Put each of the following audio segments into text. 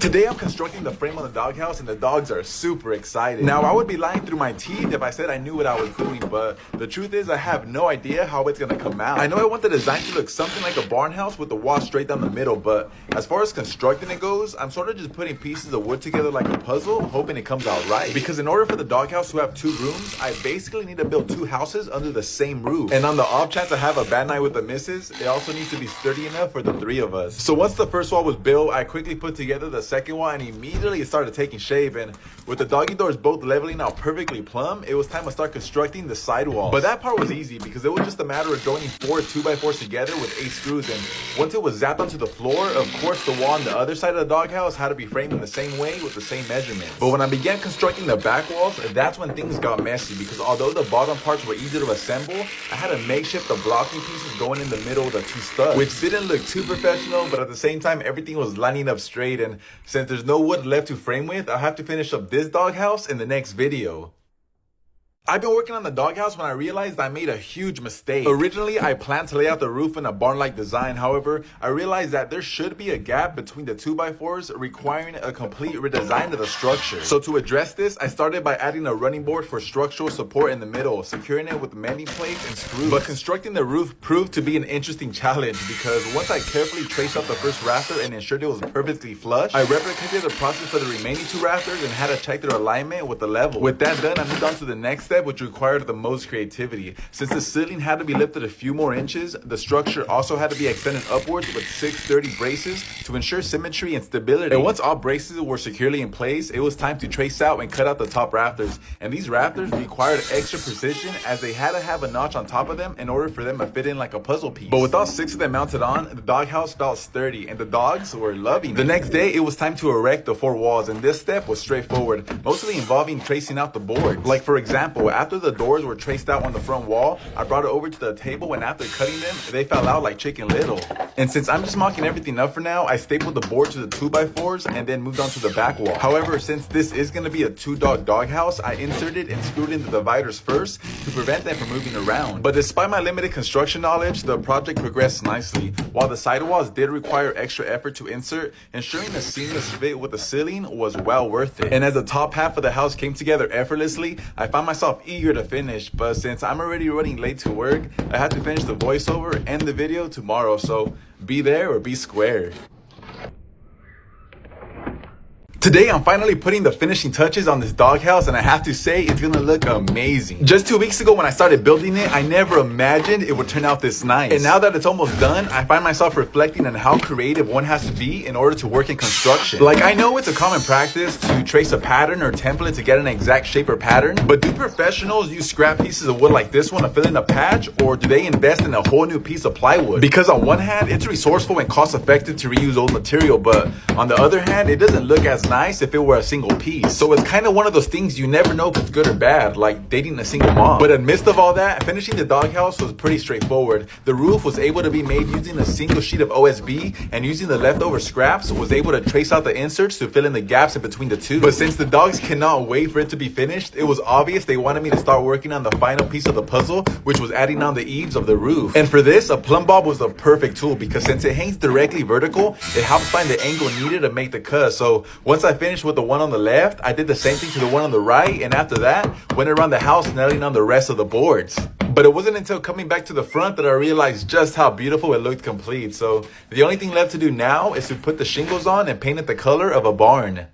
Today I'm constructing the frame on the doghouse and the dogs are super excited. Now I would be lying through my teeth if I said I knew what I was doing, but the truth is I have no idea how it's gonna come out. I know I want the design to look something like a barn house with the wall straight down the middle, but as far as constructing it goes, I'm sort of just putting pieces of wood together like a puzzle, hoping it comes out right. Because in order for the doghouse to have 2 rooms, I basically need to build 2 houses under the same roof. And on the off chance I have a bad night with the missus, it also needs to be sturdy enough for the 3 of us. So once the first wall was built, I quickly put together the second wall and immediately it started taking shape, and with the doggy doors both leveling out perfectly plumb, it was time to start constructing the sidewalls. But that part was easy because it was just a matter of joining 4 2x4s together with 8 screws, and once it was zapped onto the floor, of course the wall on the other side of the doghouse had to be framed in the same way with the same measurements. But when I began constructing the back walls, that's when things got messy, because although the bottom parts were easy to assemble, I had to makeshift the blocking pieces going in the middle of the 2 studs, which didn't look too professional, but at the same time everything was lining up straight. And since there's no wood left to frame with, I'll have to finish up this doghouse in the next video. I've been working on the doghouse when I realized I made a huge mistake. Originally, I planned to lay out the roof in a barn-like design. However, I realized that there should be a gap between the 2x4s, requiring a complete redesign of the structure. So to address this, I started by adding a running board for structural support in the middle, securing it with mending plates and screws. But constructing the roof proved to be an interesting challenge, because once I carefully traced out the first rafter and ensured it was perfectly flush, I replicated the process for the remaining 2 rafters and had to check their alignment with the level. With that done, I moved on to the next step, which required the most creativity. Since the ceiling had to be lifted a few more inches, the structure also had to be extended upwards with 630 braces to ensure symmetry and stability. And once all braces were securely in place, it was time to trace out and cut out the top rafters. And these rafters required extra precision, as they had to have a notch on top of them in order for them to fit in like a puzzle piece. But with all 6 of them mounted on, the doghouse felt sturdy and the dogs were loving it. The next day, it was time to erect the 4 walls, and this step was straightforward, mostly involving tracing out the boards. Like for example, after the doors were traced out on the front wall, I brought it over to the table, and after cutting them, they fell out like Chicken Little. And since I'm just mocking everything up for now, I stapled the board to the 2x4s and then moved on to the back wall. However, since this is going to be a 2-dog doghouse, I inserted and screwed in the dividers first to prevent them from moving around. But despite my limited construction knowledge, the project progressed nicely. While the sidewalls did require extra effort to insert, ensuring a seamless fit with the ceiling was well worth it. And as the top half of the house came together effortlessly, I found myself eager to finish, but since I'm already running late to work, I have to finish the voiceover and the video tomorrow, so be there or be square. Today, I'm finally putting the finishing touches on this doghouse, and I have to say, it's gonna look amazing. Just 2 weeks ago when I started building it, I never imagined it would turn out this nice. And now that it's almost done, I find myself reflecting on how creative one has to be in order to work in construction. Like, I know it's a common practice to trace a pattern or template to get an exact shape or pattern, but do professionals use scrap pieces of wood like this one to fill in a patch, or do they invest in a whole new piece of plywood? Because on one hand, it's resourceful and cost effective to reuse old material, but on the other hand, it doesn't look as nice if it were a single piece. So it's kind of one of those things you never know if it's good or bad, like dating a single mom. But in the midst of all that, finishing the doghouse was pretty straightforward. The roof was able to be made using a single sheet of OSB, and using the leftover scraps was able to trace out the inserts to fill in the gaps in between the 2. But since the dogs cannot wait for it to be finished, it was obvious they wanted me to start working on the final piece of the puzzle, which was adding on the eaves of the roof. And for this, a plumb bob was the perfect tool, because since it hangs directly vertical, it helps find the angle needed to make the cut. So once I finished with the one on the left, I did the same thing to the one on the right, and after that, went around the house nailing on the rest of the boards. But it wasn't until coming back to the front that I realized just how beautiful it looked complete. So the only thing left to do now is to put the shingles on and paint it the color of a barn.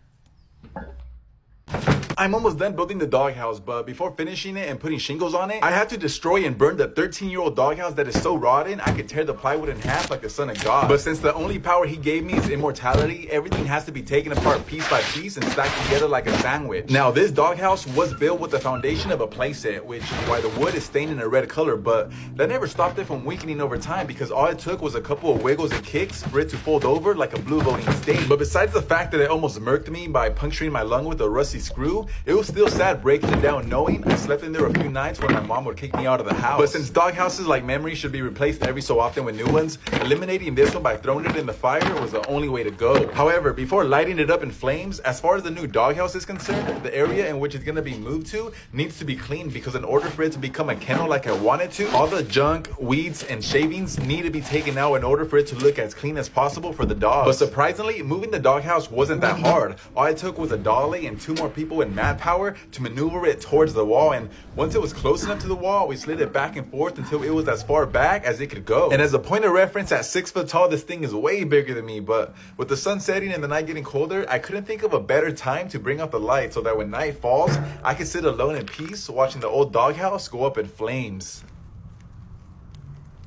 I'm almost done building the doghouse, but before finishing it and putting shingles on it, I had to destroy and burn the 13-year-old doghouse that is so rotten I could tear the plywood in half like the son of God. But since the only power he gave me is immortality, everything has to be taken apart piece by piece and stacked together like a sandwich. Now, this doghouse was built with the foundation of a playset, which is why the wood is stained in a red color, but that never stopped it from weakening over time, because all it took was a couple of wiggles and kicks for it to fold over like a blue voting stain. But besides the fact that it almost murked me by puncturing my lung with a rusty screw, shingle, it was still sad breaking it down knowing I slept in there a few nights when my mom would kick me out of the house. But since doghouses like memory should be replaced every so often with new ones, eliminating this one by throwing it in the fire was the only way to go. However, before lighting it up in flames, as far as the new doghouse is concerned, the area in which it's going to be moved to needs to be cleaned, because in order for it to become a kennel like I want it to, all the junk, weeds, and shavings need to be taken out in order for it to look as clean as possible for the dogs. But surprisingly, moving the doghouse wasn't that hard. All it took was a dolly and 2 more people in manpower to maneuver it towards the wall, and once it was close enough to the wall, we slid it back and forth until it was as far back as it could go. And as a point of reference, at 6 foot tall, this thing is way bigger than me, but with the sun setting and the night getting colder, I couldn't think of a better time to bring out the light so that when night falls, I could sit alone in peace watching the old doghouse go up in flames.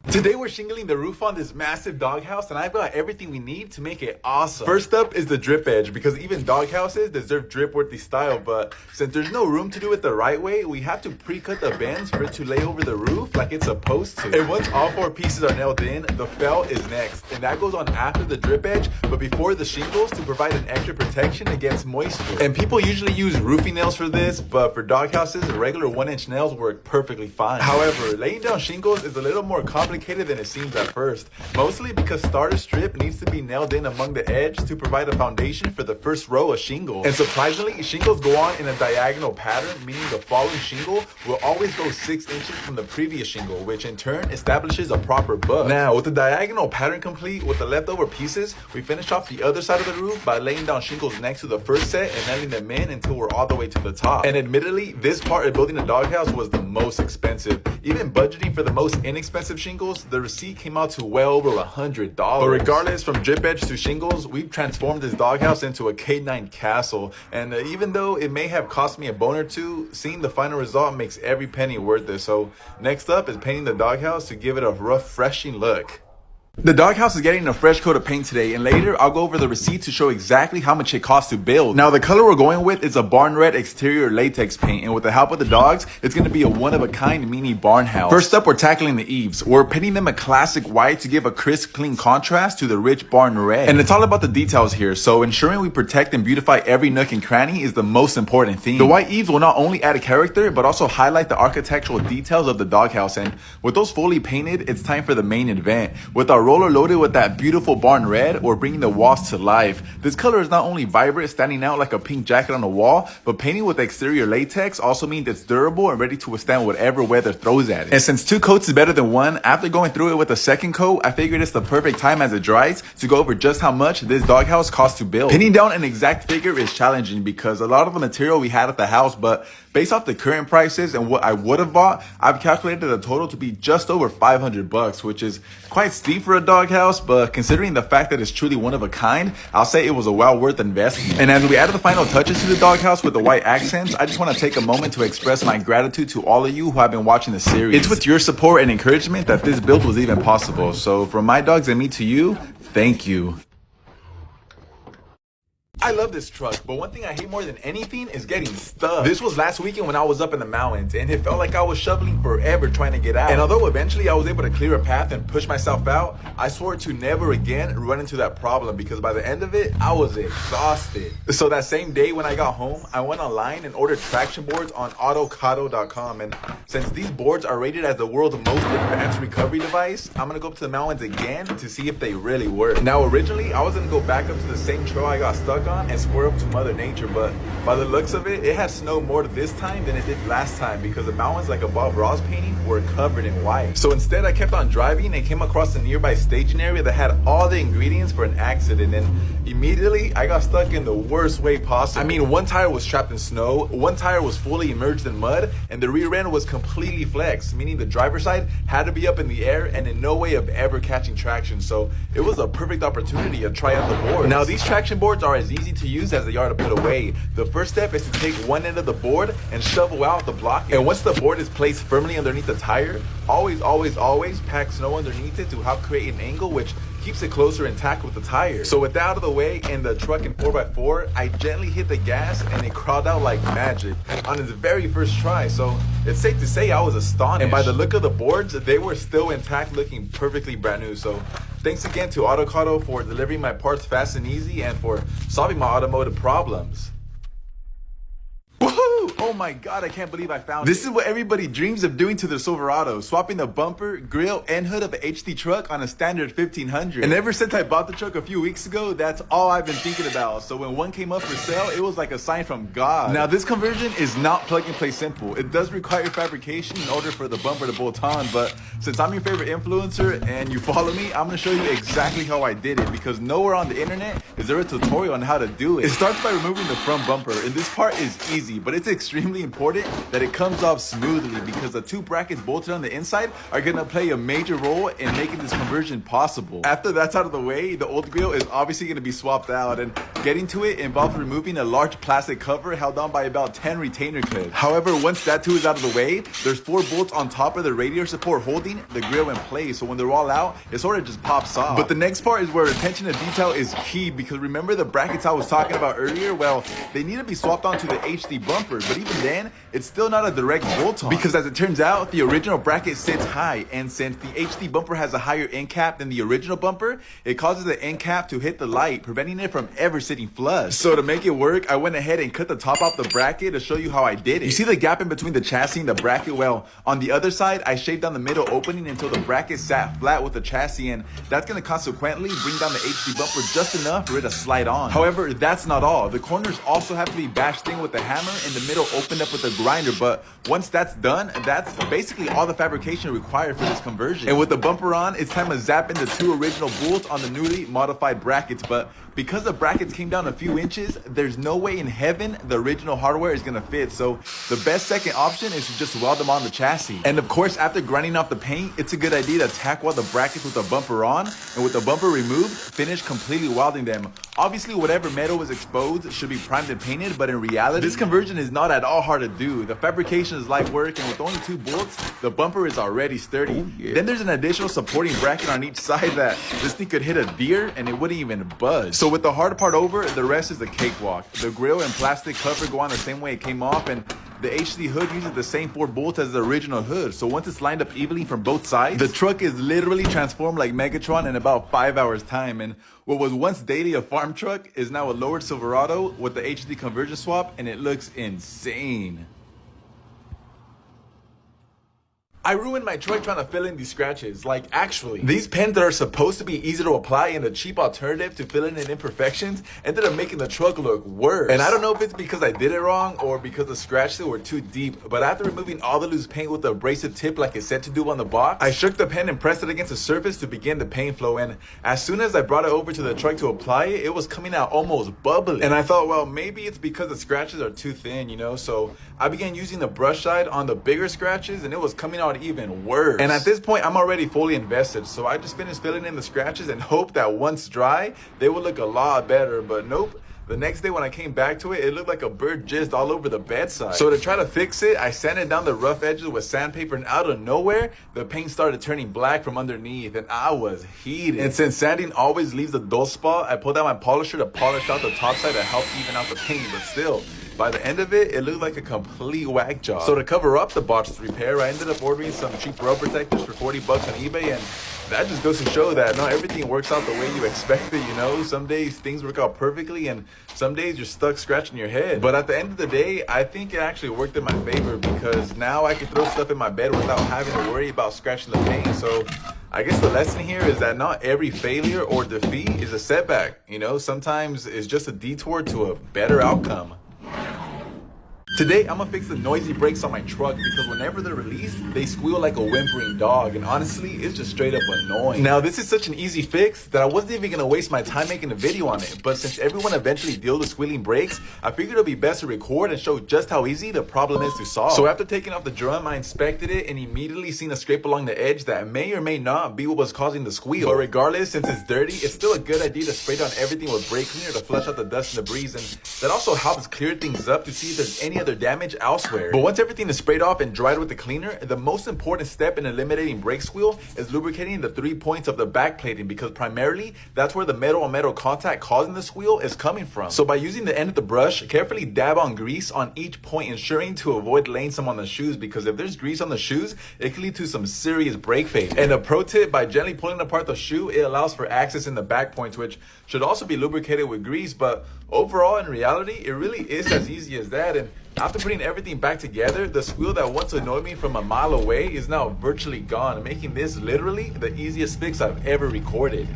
Today we're shingling the roof on this massive doghouse, and I've got everything we need to make it awesome. First up is the drip edge, because even doghouses deserve drip-worthy style, but since there's no room to do it the right way, we have to pre-cut the bends for it to lay over the roof like it's supposed to. And once all 4 pieces are nailed in, the felt is next, and that goes on after the drip edge, but before the shingles to provide an extra protection against moisture. And people usually use roofing nails for this, but for doghouses, regular 1-inch nails work perfectly fine. However, laying down shingles is a little more complicated than it seems at first, mostly because starter strip needs to be nailed in among the edge to provide a foundation for the first row of shingles. And surprisingly, shingles go on in a diagonal pattern, meaning the following shingle will always go 6 inches from the previous shingle, which in turn establishes a proper butt. Now, with the diagonal pattern complete with the leftover pieces, we finish off the other side of the roof by laying down shingles next to the first set and nailing them in until we're all the way to the top. And admittedly, this part of building a doghouse was the most expensive. Even budgeting for the most inexpensive shingles, the receipt came out to well over $100. But regardless, from drip edge to shingles, we've transformed this doghouse into a K9 castle. And even though it may have cost me a bone or two, seeing the final result makes every penny worth it. So next up is painting the doghouse to give it a refreshing look. The doghouse is getting a fresh coat of paint today, and later I'll go over the receipt to show exactly how much it costs to build. Now, the color we're going with is a barn red exterior latex paint, and with the help of the dogs, it's going to be a one-of-a-kind mini barn house. First up, we're tackling the eaves. We're painting them a classic white to give a crisp, clean contrast to the rich barn red. And it's all about the details here, so ensuring we protect and beautify every nook and cranny is the most important thing. The white eaves will not only add a character, but also highlight the architectural details of the doghouse, and with those fully painted, it's time for the main event. With our roller loaded with that beautiful barn red, or bringing the walls to life. This color is not only vibrant, standing out like a pink jacket on a wall, but painting with exterior latex also means it's durable and ready to withstand whatever weather throws at it. And since 2 coats is better than 1, after going through it with a second coat, I figured it's the perfect time as it dries to go over just how much this doghouse costs to build. Pinning down an exact figure is challenging because a lot of the material we had at the house, but based off the current prices and what I would have bought, I've calculated the total to be just over $500, which is quite steep for a doghouse, but considering the fact that it's truly one of a kind, I'll say it was a well worth investment. And as we added the final touches to the doghouse with the white accents, I just want to take a moment to express my gratitude to all of you who have been watching the series. It's with your support and encouragement that this build was even possible. So from my dogs and me to you, thank you. I love this truck, but one thing I hate more than anything is getting stuck. This was last weekend when I was up in the mountains, and it felt like I was shoveling forever trying to get out. And although eventually I was able to clear a path and push myself out, I swore to never again run into that problem, because by the end of it, I was exhausted. So that same day when I got home, I went online and ordered traction boards on autocado.com. And since these boards are rated as the world's most advanced recovery device, I'm gonna go up to the mountains again to see if they really work. Now, originally, I was gonna go back up to the same trail I got stuck on and square up to Mother Nature, but by the looks of it, it has snowed more this time than it did last time, because the mountains, like a Bob Ross painting, were covered in white. So instead, I kept on driving and came across a nearby staging area that had all the ingredients for an accident, and immediately I got stuck in the worst way possible. I mean, one tire was trapped in snow, one tire was fully immersed in mud, and the rear end was completely flexed, meaning the driver's side had to be up in the air and in no way of ever catching traction. So it was a perfect opportunity to try out the boards. Now, these traction boards are as easy to use as they are to put away. The first step is to take one end of the board and shovel out the block, and once the board is placed firmly underneath the tire, always pack snow underneath it to help create an angle which keeps it closer intact with the tire. So with that out of the way and the truck in 4x4, I gently hit the gas and it crawled out like magic on its very first try. So it's safe to say I was astonished. And by the look of the boards, they were still intact, looking perfectly brand new. So thanks again to Autocado for delivering my parts fast and easy and for solving my automotive problems. Oh my god, I can't believe I found it. This is what everybody dreams of doing to their Silverado, swapping the bumper, grill, and hood of an HD truck on a standard 1500. And ever since I bought the truck a few weeks ago, that's all I've been thinking about. So when one came up for sale, it was like a sign from God. Now this conversion is not plug and play simple. It does require fabrication in order for the bumper to bolt on, but since I'm your favorite influencer and you follow me, I'm gonna show you exactly how I did it, because nowhere on the internet is there a tutorial on how to do it. It starts by removing the front bumper, and this part is easy, but it's extremely important that it comes off smoothly, because the two brackets bolted on the inside are gonna play a major role in making this conversion possible. After that's out of the way, the old grill is obviously gonna be swapped out, and getting to it involves removing a large plastic cover held on by about 10 retainer clips. However, once that too is out of the way, there's 4 bolts on top of the radiator support holding the grill in place, so when they're all out, it sort of just pops off. But the next part is where attention to detail is key, because remember the brackets I was talking about earlier? Well, they need to be swapped onto the HD bumper, but even then, it's still not a direct bolt-on, because as it turns out, the original bracket sits high, and since the HD bumper has a higher end cap than the original bumper, it causes the end cap to hit the light, preventing it from ever sitting flush. So to make it work, I went ahead and cut the top off the bracket to show you how I did it. You see the gap in between the chassis and the bracket? Well, on the other side, I shaved down the middle opening until the bracket sat flat with the chassis, and that's going to consequently bring down the HD bumper just enough for it to slide on. However, that's not all. The corners also have to be bashed in with the hammer and the middle opened up with a grinder, but once that's done, that's basically all the fabrication required for this conversion. And with the bumper on, it's time to zap in the 2 original bolts on the newly modified brackets, but because the brackets came down a few inches, there's no way in heaven the original hardware is gonna fit, so the best second option is to just weld them on the chassis. And of course, after grinding off the paint, it's a good idea to tack weld the brackets with the bumper on, and with the bumper removed, finish completely welding them. Obviously, whatever metal was exposed should be primed and painted, but in reality, this conversion is not at all hard to do. The fabrication is light work, and with only 2 bolts, the bumper is already sturdy. Then there's an additional supporting bracket on each side that this thing could hit a deer and it wouldn't even budge. So with the hard part over, the rest is a cakewalk. The grill and plastic cover go on the same way it came off, and the HD hood uses the same 4 bolts as the original hood, so once it's lined up evenly from both sides, the truck is literally transformed like Megatron in about 5 hours time. And what was once daily a farm truck is now a lowered Silverado with the HD conversion swap, and it looks insane. I ruined my truck trying to fill in these scratches. Like, actually, these pens that are supposed to be easy to apply and a cheap alternative to filling in imperfections ended up making the truck look worse. And I don't know if it's because I did it wrong or because the scratches were too deep, but after removing all the loose paint with the abrasive tip like it said to do on the box, I shook the pen and pressed it against the surface to begin the paint flow, and as soon as I brought it over to the truck to apply it, it was coming out almost bubbly. And I thought, well, maybe it's because the scratches are too thin, you know? So I began using the brush side on the bigger scratches, and it was coming out even worse. And at this point, I'm already fully invested, so I just finished filling in the scratches and hope that once dry, they would look a lot better. But nope. The next day when I came back to it, it looked like a bird jizzed all over the bedside. So to try to fix it, I sanded down the rough edges with sandpaper, and out of nowhere, the paint started turning black from underneath, and I was heated. And since sanding always leaves a dull spot, I pulled out my polisher to polish out the top side to help even out the paint, but still, by the end of it, it looked like a complete whack job. So to cover up the botched repair, I ended up ordering some cheap rubber protectors for 40 bucks on eBay, and that just goes to show that not everything works out the way you expect it, you know? Some days things work out perfectly, and some days you're stuck scratching your head. But at the end of the day, I think it actually worked in my favor, because now I can throw stuff in my bed without having to worry about scratching the paint. So I guess the lesson here is that not every failure or defeat is a setback, you know? Sometimes it's just a detour to a better outcome. Today, I'm gonna fix the noisy brakes on my truck, because whenever they're released, they squeal like a whimpering dog, and honestly, it's just straight up annoying. Now, this is such an easy fix that I wasn't even gonna waste my time making a video on it, but since everyone eventually deals with squealing brakes, I figured it'd be best to record and show just how easy the problem is to solve. So after taking off the drum, I inspected it and immediately seen a scrape along the edge that may or may not be what was causing the squeal. But regardless, since it's dirty, it's still a good idea to spray down everything with brake cleaner to flush out the dust and debris, and that also helps clear things up to see if there's any other damage elsewhere. But once everything is sprayed off and dried with the cleaner, the most important step in eliminating brake squeal is lubricating the 3 points of the back plating, because primarily that's where the metal on metal contact causing the squeal is coming from. So by using the end of the brush, carefully dab on grease on each point, ensuring to avoid laying some on the shoes, because if there's grease on the shoes, it can lead to some serious brake failure. And a pro tip, by gently pulling apart the shoe, it allows for access in the back points, which should also be lubricated with grease. But overall, in reality, it really is as easy as that. And After putting everything back together, the squeal that once annoyed me from a mile away is now virtually gone, making this literally the easiest fix I've ever recorded.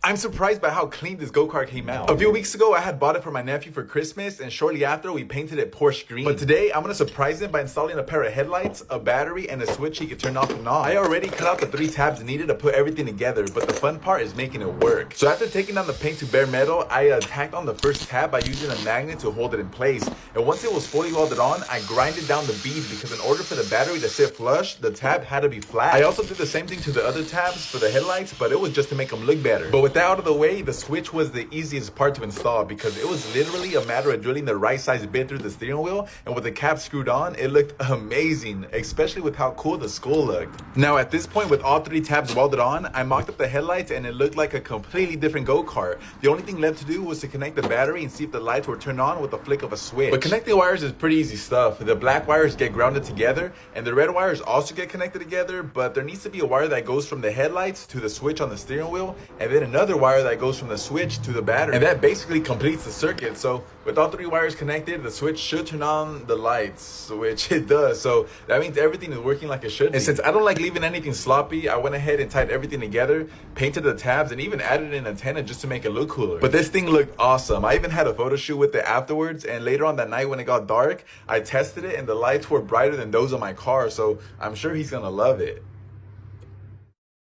I'm surprised by how clean this go-kart came out. A few weeks ago, I had bought it for my nephew for Christmas, and shortly after, we painted it Porsche green. But today, I'm gonna surprise him by installing a pair of headlights, a battery, and a switch he could turn off and on. I already cut out the 3 tabs needed to put everything together, but the fun part is making it work. So after taking down the paint to bare metal, I tacked on the first tab by using a magnet to hold it in place. And once it was fully welded on, I grinded down the bead because in order for the battery to sit flush, the tab had to be flat. I also did the same thing to the other tabs for the headlights, but it was just to make them look better. But with that out of the way, the switch was the easiest part to install because it was literally a matter of drilling the right size bit through the steering wheel, and with the cap screwed on, it looked amazing, especially with how cool the skull looked. Now at this point, with all 3 tabs welded on, I mocked up the headlights and it looked like a completely different go-kart. The only thing left to do was to connect the battery and see if the lights were turned on with a flick of a switch. But connecting wires is pretty easy stuff. The black wires get grounded together and the red wires also get connected together, but there needs to be a wire that goes from the headlights to the switch on the steering wheel, and then another wire that goes from the switch to the battery, and that basically completes the circuit. So with all 3 wires connected, the switch should turn on the lights, which it does. So that means everything is working like it should be. And since I don't like leaving anything sloppy, I went ahead and tied everything together, painted the tabs, and even added an antenna just to make it look cooler. But this thing looked awesome. I even had a photo shoot with it afterwards, and later on that night when it got dark, I tested it and the lights were brighter than those on my car, so I'm sure he's gonna love it.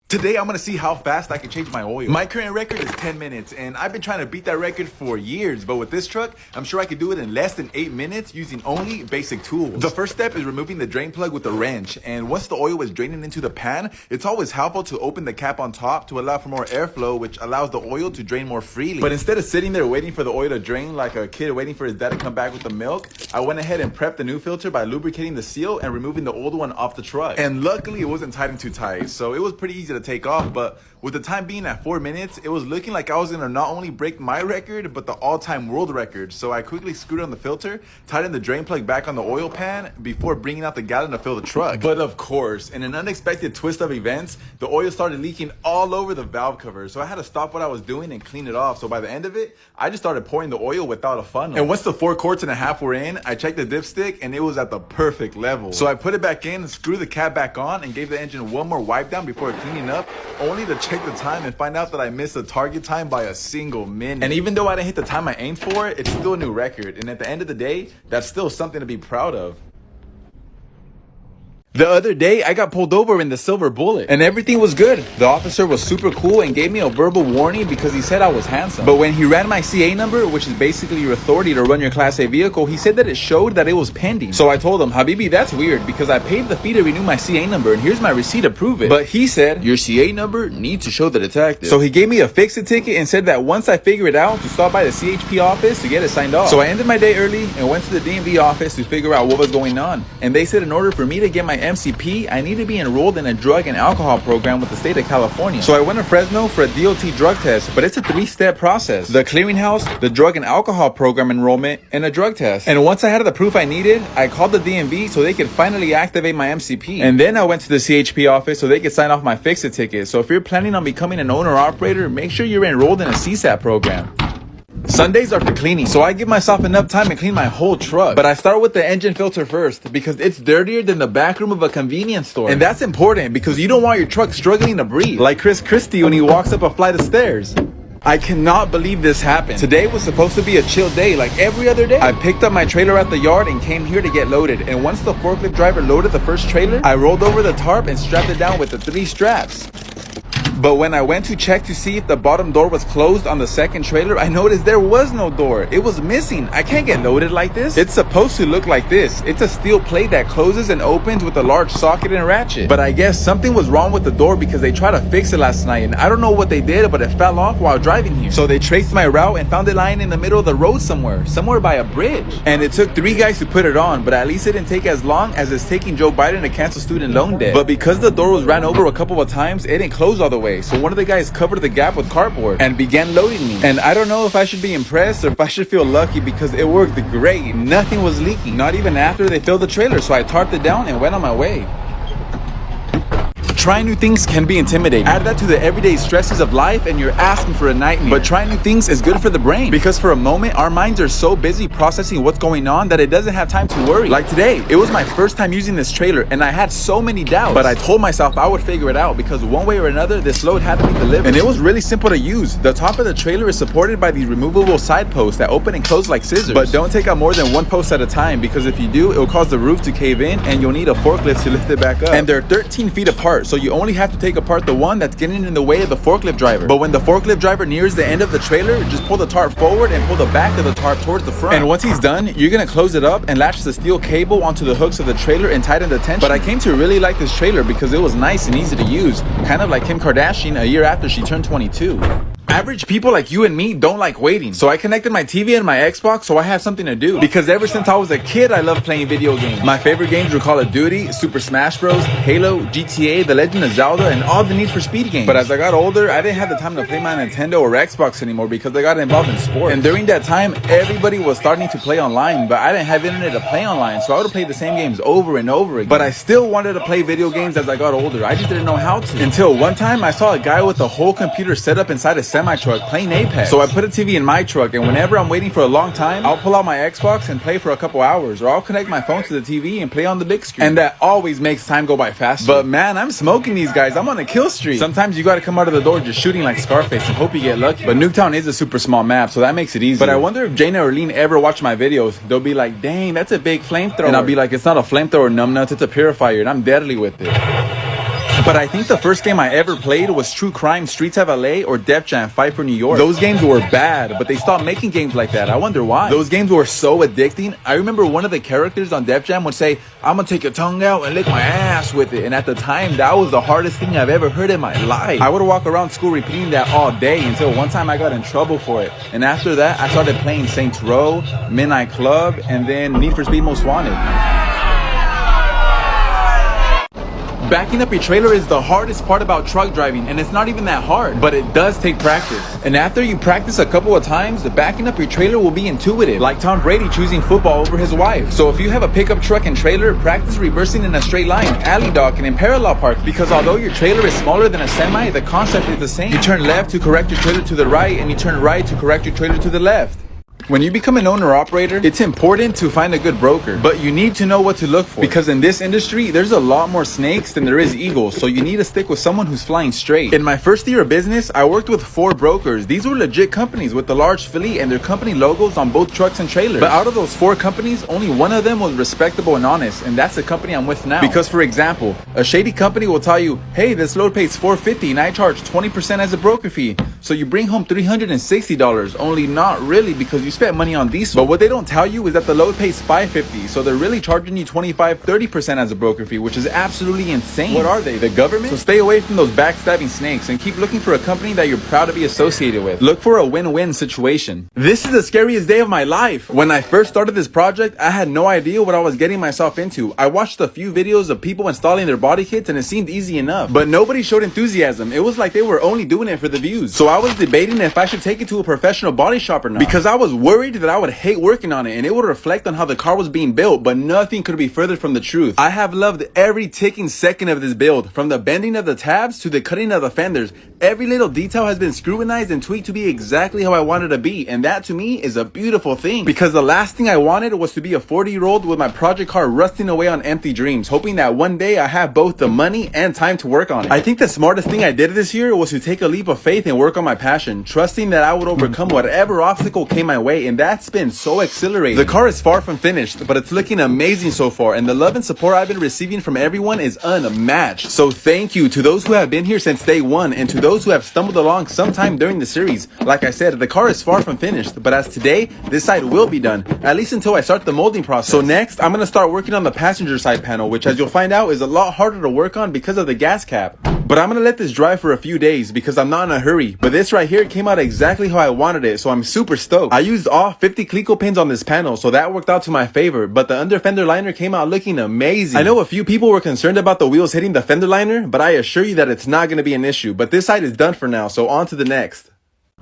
Today, I'm gonna see how fast I can change my oil. My current record is 10 minutes, and I've been trying to beat that record for years, but with this truck, I'm sure I could do it in less than 8 minutes using only basic tools. The first step is removing the drain plug with a wrench, and once the oil is draining into the pan, it's always helpful to open the cap on top to allow for more airflow, which allows the oil to drain more freely. But instead of sitting there waiting for the oil to drain like a kid waiting for his dad to come back with the milk, I went ahead and prepped the new filter by lubricating the seal and removing the old one off the truck. And luckily, it wasn't tightened too tight, so it was pretty easy to take off, but with the time being at 4 minutes, it was looking like I was gonna not only break my record, but the all-time world record. So I quickly screwed on the filter, tightened the drain plug back on the oil pan before bringing out the gallon to fill the truck. But of course, in an unexpected twist of events, the oil started leaking all over the valve cover. So I had to stop what I was doing and clean it off. So by the end of it, I just started pouring the oil without a funnel. And once the 4.5 quarts were in, I checked the dipstick and it was at the perfect level. So I put it back in, screwed the cap back on, and gave the engine one more wipe down before cleaning up, only to check the time and find out that I missed the target time by a single minute. And even though I didn't hit the time I aimed for, it's still a new record. And at the end of the day, that's still something to be proud of. The other day, I got pulled over in the Silver Bullet, and everything was good. The officer was super cool and gave me a verbal warning because he said I was handsome. But when he ran my CA number, which is basically your authority to run your Class A vehicle, he said that it showed that it was pending. So I told him, Habibi, that's weird because I paid the fee to renew my CA number, and here's my receipt to prove it. But he said, your CA number needs to show the detective. So he gave me a fix-it ticket and said that once I figure it out, to stop by the CHP office to get it signed off. So I ended my day early and went to the DMV office to figure out what was going on. And they said in order for me to get my MCP, I need to be enrolled in a drug and alcohol program with the state of California. So I went to Fresno for a DOT drug test, but it's a 3-step process: the clearinghouse, the drug and alcohol program enrollment, and a drug test. And once I had the proof I needed, I called the DMV so they could finally activate my MCP. And then I went to the CHP office so they could sign off my fix-it ticket. So if you're planning on becoming an owner-operator, make sure you're enrolled in a CSAT program. Sundays are for cleaning, so I give myself enough time to clean my whole truck. But I start with the engine filter first because it's dirtier than the back room of a convenience store. And that's important because you don't want your truck struggling to breathe, like Chris Christie when he walks up a flight of stairs. I cannot believe this happened. Today was supposed to be a chill day like every other day. I picked up my trailer at the yard and came here to get loaded. And once the forklift driver loaded the first trailer, I rolled over the tarp and strapped it down with the 3 straps. But when I went to check to see if the bottom door was closed on the second trailer, I noticed there was no door. It was missing. I can't get loaded like this. It's supposed to look like this. It's a steel plate that closes and opens with a large socket and ratchet. But I guess something was wrong with the door because they tried to fix it last night, and I don't know what they did, but it fell off while driving here. So they traced my route and found it lying in the middle of the road somewhere by a bridge. And it took 3 guys to put it on, but at least it didn't take as long as it's taking Joe Biden to cancel student loan debt. But because the door was ran over a couple of times, it didn't close all the way. So one of the guys covered the gap with cardboard and began loading me. And I don't know if I should be impressed or if I should feel lucky because it worked great. Nothing was leaking, not even after they filled the trailer. So I tarped it down and went on my way. trying new things can be intimidating. Add that to the everyday stresses of life and you're asking for a nightmare. But trying new things is good for the brain, because for a moment our minds are so busy processing what's going on that it doesn't have time to worry. Like today, it was my first time using this trailer and I had so many doubts, but I told myself I would figure it out, because one way or another this load had to be delivered. And it was really simple to use. The top of the trailer is supported by these removable side posts that open and close like scissors. But don't take out more than one post at a time, because if you do, it will cause the roof to cave in and you'll need a forklift to lift it back up. And they're 13 feet apart, so you only have to take apart the one that's getting in the way of the forklift driver. But when the forklift driver nears the end of the trailer, just pull the tarp forward and pull the back of the tarp towards the front. And once he's done, you're gonna close it up and latch the steel cable onto the hooks of the trailer and tighten the tension. But I came to really like this trailer because it was nice and easy to use, kind of like Kim Kardashian a year after she turned 22. Average people like you and me don't like waiting, so I connected my TV and my Xbox so I have something to do. Because ever since I was a kid, I love playing video games. My favorite games were Call of Duty, Super Smash Bros, Halo, GTA, The Legend of Zelda, and all the Need for Speed games. But as I got older, I didn't have the time to play my Nintendo or Xbox anymore because I got involved in sports. And during that time, everybody was starting to play online, but I didn't have internet to play online, so I would play the same games over and over again. But I still wanted to play video games as I got older. I just didn't know how to. Until one time, I saw a guy with a whole computer set up inside a semi-truck playing Apex. So I put a TV in my truck, and whenever I'm waiting for a long time, I'll pull out my Xbox and play for a couple hours, or I'll connect my phone to the TV and play on the big screen. And that always makes time go by faster. But man, I'm smoking these guys. I'm on a kill streak. Sometimes you gotta come out of the door just shooting like Scarface and hope you get lucky. But Nuketown is a super small map, so that makes it easy. But I wonder if Jana or Lean ever watch my videos. They'll be like, dang, that's a big flamethrower. And I'll be like, it's not a flamethrower, numbnuts, it's a purifier, and I'm deadly with it. But I think the first game I ever played was True Crime Streets of LA or Def Jam Fight for New York. Those games were bad, but they stopped making games like that. I wonder why. Those games were so addicting. I remember one of the characters on Def Jam would say, I'm gonna take your tongue out and lick my ass with it. And at the time, that was the hardest thing I've ever heard in my life. I would walk around school repeating that all day until one time I got in trouble for it. And after that, I started playing Saints Row, Midnight Club, and then Need for Speed Most Wanted. Backing up your trailer is the hardest part about truck driving, and it's not even that hard, but it does take practice. And after you practice a couple of times, the backing up your trailer will be intuitive, like Tom Brady choosing football over his wife. So if you have a pickup truck and trailer, practice reversing in a straight line, alley docking, and parallel parking. Because although your trailer is smaller than a semi, the concept is the same. You turn left to correct your trailer to the right, and you turn right to correct your trailer to the left. When you become an owner-operator, it's important to find a good broker, but you need to know what to look for, because in this industry, there's a lot more snakes than there is eagles, so you need to stick with someone who's flying straight. In my first year of business, I worked with 4 brokers. These were legit companies with the large fleet and their company logos on both trucks and trailers. But out of those 4 companies, only one of them was respectable and honest, and that's the company I'm with now. Because for example, a shady company will tell you, hey, this load pays $450 and I charge 20% as a broker fee, so you bring home $360, only not really, because you spent money on diesel. But what they don't tell you is that the load pays $550, so they're really charging you 25-30% as a broker fee, which is absolutely insane. What are they, the government? So stay away from those backstabbing snakes and keep looking for a company that you're proud to be associated with. Look for a win-win situation. This is the scariest day of my life. When I first started this project, I had no idea what I was getting myself into. I watched a few videos of people installing their body kits and it seemed easy enough, but nobody showed enthusiasm. It was like they were only doing it for the views. So I was debating if I should take it to a professional body shop or not, because I was worried that I would hate working on it and it would reflect on how the car was being built, but nothing could be further from the truth. I have loved every ticking second of this build, from the bending of the tabs to the cutting of the fenders. Every little detail has been scrutinized and tweaked to be exactly how I wanted to be, and that to me is a beautiful thing, because the last thing I wanted was to be a 40-year-old with my project car rusting away on empty dreams, hoping that one day I have both the money and time to work on it. I think the smartest thing I did this year was to take a leap of faith and work on my passion, trusting that I would overcome whatever obstacle came my way, and that's been so exhilarating. The car is far from finished, but it's looking amazing so far, and the love and support I've been receiving from everyone is unmatched. So thank you to those who have been here since day one, and to those who have stumbled along sometime during the series. Like I said, the car is far from finished, but as today, this side will be done, at least until I start the molding process. So next, I'm going to start working on the passenger side panel, which as you'll find out is a lot harder to work on because of the gas cap. But I'm going to let this dry for a few days because I'm not in a hurry. But this right here came out exactly how I wanted it, so I'm super stoked. I used all 50 Cleco pins on this panel, so that worked out to my favor, but the under fender liner came out looking amazing. I know a few people were concerned about the wheels hitting the fender liner, but I assure you that it's not going to be an issue. But this side is done for now, so on to the next.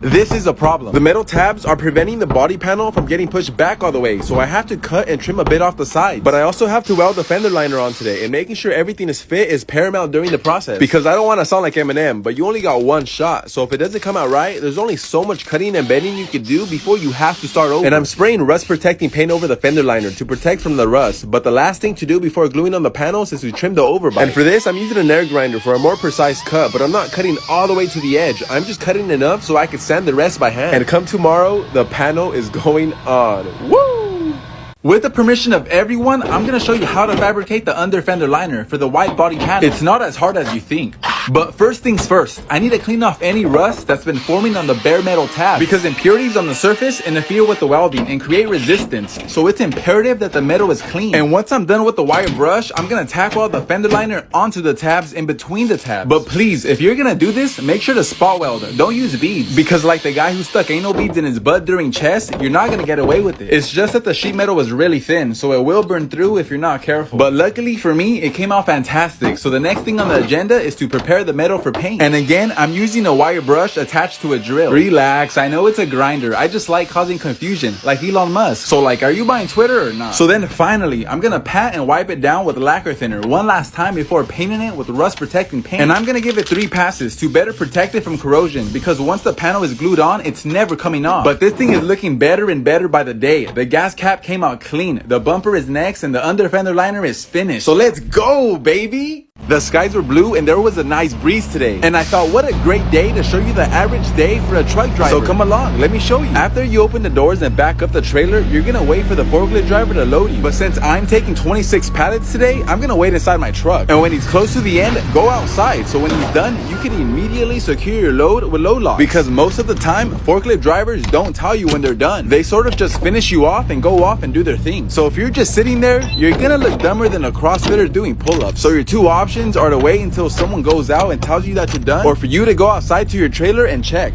This is a problem. The metal tabs are preventing the body panel from getting pushed back all the way, so I have to cut and trim a bit off the sides. But I also have to weld the fender liner on today, and making sure everything is fit is paramount during the process. Because I don't want to sound like Eminem, but you only got one shot, so if it doesn't come out right, there's only so much cutting and bending you can do before you have to start over. And I'm spraying rust protecting paint over the fender liner to protect from the rust, but the last thing to do before gluing on the panels is to trim the overbite. And for this, I'm using an air grinder for a more precise cut, but I'm not cutting all the way to the edge. I'm just cutting enough so I can sand the rest by hand. And come tomorrow, the panel is going on. Woo! With the permission of everyone, I'm gonna show you how to fabricate the under fender liner for the wide body panel. It's not as hard as you think. But first things first, I need to clean off any rust that's been forming on the bare metal tab, because impurities on the surface interfere with the welding and create resistance, so it's imperative that the metal is clean. And once I'm done with the wire brush, I'm gonna tack weld the fender liner onto the tabs in between the tabs. But please, if you're gonna do this, make sure to spot weld. Don't use beads, because like the guy who stuck anal beads in his butt during chest, you're not gonna get away with it. It's just that the sheet metal was really thin, so it will burn through if you're not careful. But luckily for me, it came out fantastic. So the next thing on the agenda is to prepare the metal for paint. And again, I'm using a wire brush attached to a drill. Relax, I know it's a grinder. I just like causing confusion, like Elon Musk. So like, are you buying Twitter or not? So then finally, I'm gonna pat and wipe it down with lacquer thinner one last time before painting it with rust protecting paint. And I'm gonna give it 3 passes to better protect it from corrosion, because once the panel is glued on, it's never coming off. But this thing is looking better and better by the day. The gas cap came out clean, the bumper is next, and the under fender liner is finished. So let's go, baby! The skies were blue and there was a nice breeze today. And I thought, what a great day to show you the average day for a truck driver. So come along, let me show you. After you open the doors and back up the trailer, you're gonna wait for the forklift driver to load you. But since I'm taking 26 pallets today, I'm gonna wait inside my truck. And when he's close to the end, go outside. So when he's done, you can immediately secure your load with load locks. Because most of the time, forklift drivers don't tell you when they're done. They sort of just finish you off and go off and do their thing. So if you're just sitting there, you're gonna look dumber than a CrossFitter doing pull-ups. So your 2 options are to wait until someone goes out and tells you that you're done, or for you to go outside to your trailer and check.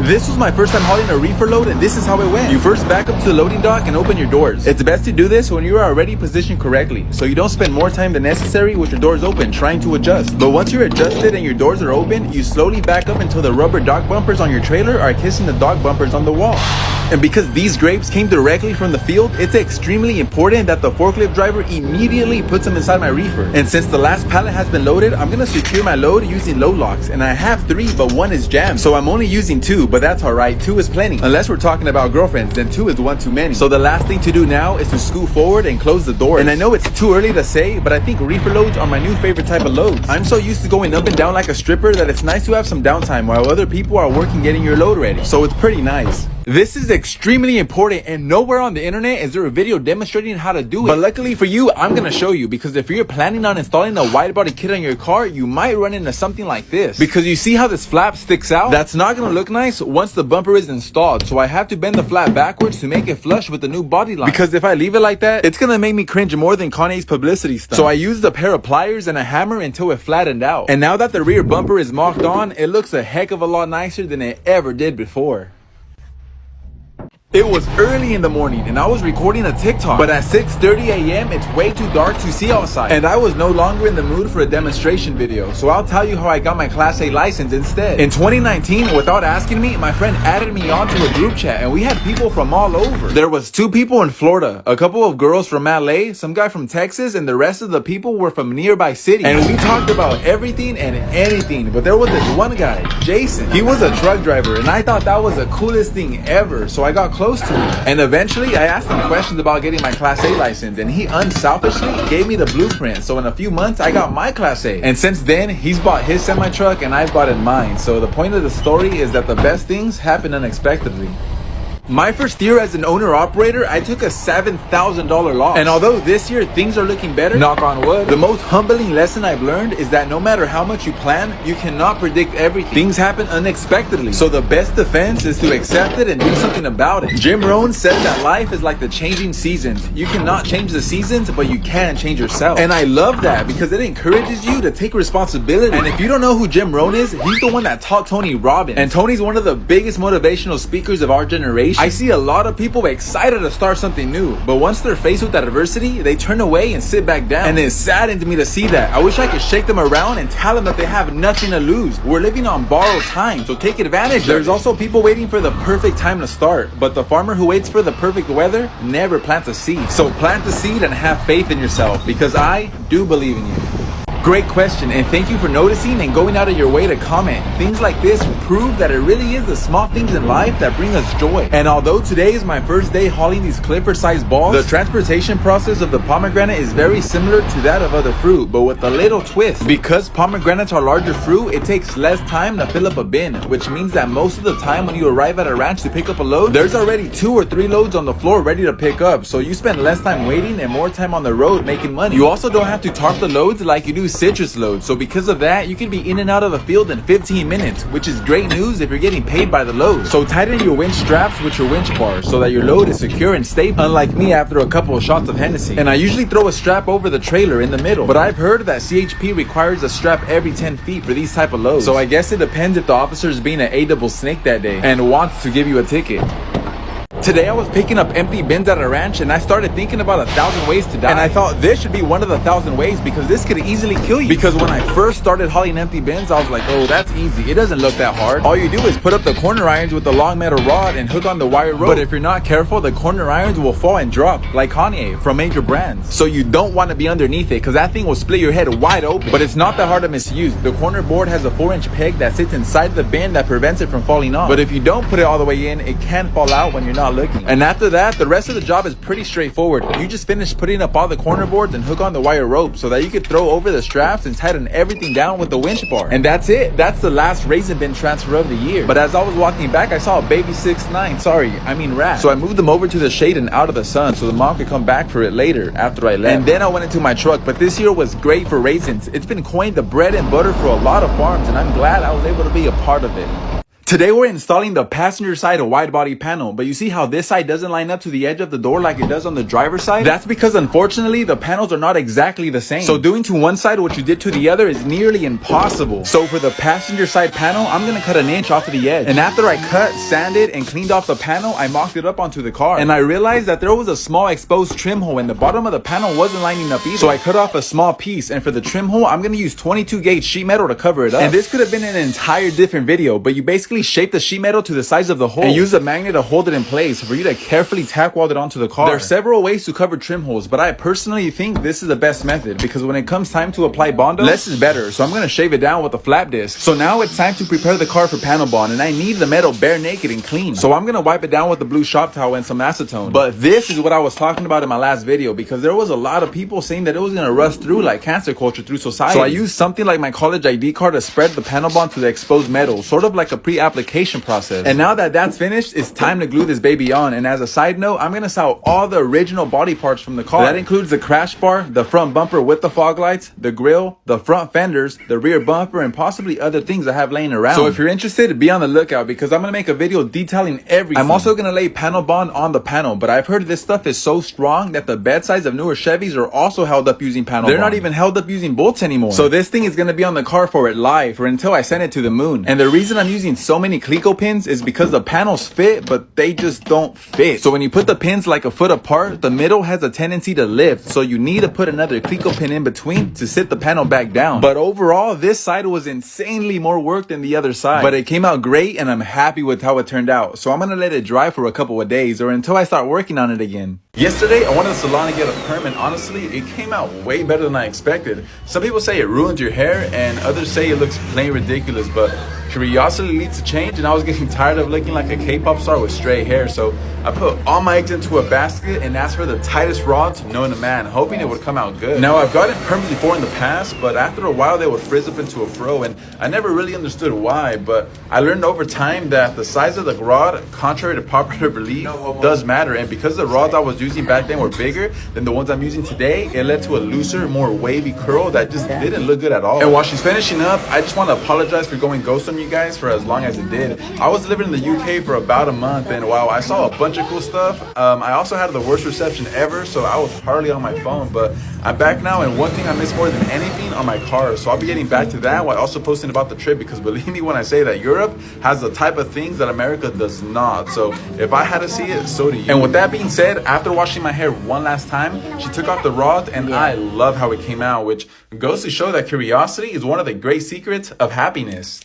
This was my first time hauling a reefer load, and this is how it went. You first back up to the loading dock and open your doors. It's best to do this when you are already positioned correctly, so you don't spend more time than necessary with your doors open trying to adjust. But once you're adjusted and your doors are open, you slowly back up until the rubber dock bumpers on your trailer are kissing the dock bumpers on the wall. And because these grapes came directly from the field, it's extremely important that the forklift driver immediately puts them inside my reefer. And since the last pallet has been loaded, I'm gonna secure my load using load locks. And I have 3, but 1 is jammed. So I'm only using 2, but that's alright. 2 is plenty. Unless we're talking about girlfriends, then 2 is 1 too many. So the last thing to do now is to scoot forward and close the door. And I know it's too early to say, but I think reefer loads are my new favorite type of loads. I'm so used to going up and down like a stripper that it's nice to have some downtime while other people are working getting your load ready. So it's pretty nice. This is extremely important, and nowhere on the internet is there a video demonstrating how to do it. But luckily for you, I'm gonna show you, because if you're planning on installing a wide body kit on your car, you might run into something like this. Because you see how this flap sticks out? That's not gonna look nice once the bumper is installed, so I have to bend the flap backwards to make it flush with the new body line. Because if I leave it like that, it's gonna make me cringe more than Kanye's publicity stunt. So I used a pair of pliers and a hammer until it flattened out. And now that the rear bumper is mocked on, it looks a heck of a lot nicer than it ever did before. It was early in the morning and I was recording a TikTok, but at 6:30 a.m. it's way too dark to see outside, and I was no longer in the mood for a demonstration video, so I'll tell you how I got my Class A license instead. In 2019, without asking me, my friend added me onto a group chat and we had people from all over. There was 2 people in Florida, a couple of girls from LA, some guy from Texas, and the rest of the people were from nearby cities. And we talked about everything and anything, but there was this one guy, Jason. He was a truck driver and I thought that was the coolest thing ever, so I got close to him. And eventually I asked him questions about getting my Class A license, and he unselfishly gave me the blueprint. So in a few months I got my Class A. And since then he's bought his semi-truck and I've bought mine. So the point of the story is that the best things happen unexpectedly. My first year as an owner-operator, I took a $7,000 loss. And although this year things are looking better, knock on wood, the most humbling lesson I've learned is that no matter how much you plan, you cannot predict everything. Things happen unexpectedly. So the best defense is to accept it and do something about it. Jim Rohn said that life is like the changing seasons. You cannot change the seasons, but you can change yourself. And I love that because it encourages you to take responsibility. And if you don't know who Jim Rohn is, he's the one that taught Tony Robbins. And Tony's one of the biggest motivational speakers of our generation. I see a lot of people excited to start something new, but once they're faced with adversity, they turn away and sit back down. And it saddens me to see that. I wish I could shake them around and tell them that they have nothing to lose. We're living on borrowed time, so take advantage. There's also people waiting for the perfect time to start, but the farmer who waits for the perfect weather never plants a seed. So plant the seed and have faith in yourself, because I do believe in you. Great question, and thank you for noticing and going out of your way to comment. Things like this prove that it really is the small things in life that bring us joy. And although today is my first day hauling these Clifford-sized balls, the transportation process of the pomegranate is very similar to that of other fruit, but with a little twist. Because pomegranates are larger fruit, it takes less time to fill up a bin, which means that most of the time when you arrive at a ranch to pick up a load, there's already 2 or 3 loads on the floor ready to pick up, so you spend less time waiting and more time on the road making money. You also don't have to tarp the loads like you do citrus loads, so because of that, you can be in and out of the field in 15 minutes, which is great news if you're getting paid by the load. So tighten your winch straps with your winch bars so that your load is secure and stable, unlike me after a couple of shots of Hennessy. And I usually throw a strap over the trailer in the middle, but I've heard that CHP requires a strap every 10 feet for these type of loads, so I guess it depends if the officer is being an A-double snake that day and wants to give you a ticket. Today I was picking up empty bins at a ranch and I started thinking about 1,000 ways to die. And I thought this should be one of the 1,000 ways, because this could easily kill you. Because when I first started hauling empty bins, I was like, oh, that's easy. It doesn't look that hard. All you do is put up the corner irons with the long metal rod and hook on the wire rope. But if you're not careful, the corner irons will fall and drop, like Kanye from major brands. So you don't want to be underneath it, because that thing will split your head wide open. But it's not that hard to misuse. The corner board has a 4-inch peg that sits inside the bin that prevents it from falling off. But if you don't put it all the way in, it can fall out when you're not looking. And after that, the rest of the job is pretty straightforward. You just finish putting up all the corner boards and hook on the wire rope so that you can throw over the straps and tighten everything down with the winch bar. And that's it. That's the last raisin bin transfer of the year. But as I was walking back, I saw a baby 6'9", rat. So I moved them over to the shade and out of the sun so the mom could come back for it later after I left. And then I went into my truck. But this year was great for raisins. It's been coined the bread and butter for a lot of farms, and I'm glad I was able to be a part of it. Today we're installing the passenger side wide body panel, but you see how this side doesn't line up to the edge of the door like it does on the driver's side? That's because unfortunately the panels are not exactly the same. So doing to one side what you did to the other is nearly impossible. So for the passenger side panel, I'm gonna cut 1 inch off of the edge. And after I cut, sanded, and cleaned off the panel, I mocked it up onto the car. And I realized that there was a small exposed trim hole and the bottom of the panel wasn't lining up either. So I cut off a small piece, and for the trim hole, I'm gonna use 22 gauge sheet metal to cover it up. And this could have been an entire different video, but you basically shape the sheet metal to the size of the hole and use a magnet to hold it in place for you to carefully tack weld it onto the car. There are several ways to cover trim holes, but I personally think this is the best method, because when it comes time to apply Bondo, less is better. So I'm going to shave it down with a flap disc. So now it's time to prepare the car for panel bond, and I need the metal bare naked and clean. So I'm going to wipe it down with the blue shop towel and some acetone. But this is what I was talking about in my last video, because there was a lot of people saying that it was going to rust through like cancer culture through society. So I used something like my college ID card to spread the panel bond to the exposed metal, sort of like a pre-application process. And now that that's finished, it's time to glue this baby on. And as a side note, I'm gonna sell all the original body parts from the car. That includes the crash bar, the front bumper with the fog lights, the grill, the front fenders, the rear bumper, and possibly other things I have laying around. So if you're interested, be on the lookout, because I'm gonna make a video detailing everything. I'm also gonna lay panel bond on the panel, but I've heard this stuff is so strong that the bedsides of newer Chevys are also held up using panel bond. They're not even held up using bolts anymore. So this thing is gonna be on the car for life, or until I send it to the moon. And the reason I'm using so many Cleco pins is because the panels fit, but they just don't fit. So when you put the pins like a foot apart, the middle has a tendency to lift, so you need to put another Cleco pin in between to sit the panel back down. But overall, this side was insanely more work than the other side, but it came out great, and I'm happy with how it turned out. So I'm gonna let it dry for a couple of days, or until I start working on it again. Yesterday, I went to the salon to get a perm, and honestly, it came out way better than I expected. Some people say it ruins your hair, and others say it looks plain ridiculous, but curiosity leads to change, and I was getting tired of looking like a K-pop star with straight hair, so I put all my eggs into a basket and asked for the tightest rods known to man, hoping it would come out good. Now, I've gotten perms before in the past, but after a while they would frizz up into a fro, and I never really understood why, but I learned over time that the size of the rod, contrary to popular belief, does matter, and because the rods I was using back then were bigger than the ones I'm using today, it led to a looser, more wavy curl that just didn't look good at all. And while she's finishing up, I just want to apologize for going ghost on you guys for as long as it did. I was living in the UK for about a month, and wow, I saw a bunch of cool stuff. I also had the worst reception ever, so I was hardly on my phone, but I'm back now, and one thing I miss more than anything are my cars. So I'll be getting back to that while also posting about the trip, because believe me when I say that Europe has the type of things that America does not. So if I had to see it, so do you. And with that being said, after washing my hair one last time, she took off the rod, and I love how it came out, which goes to show that curiosity is one of the great secrets of happiness.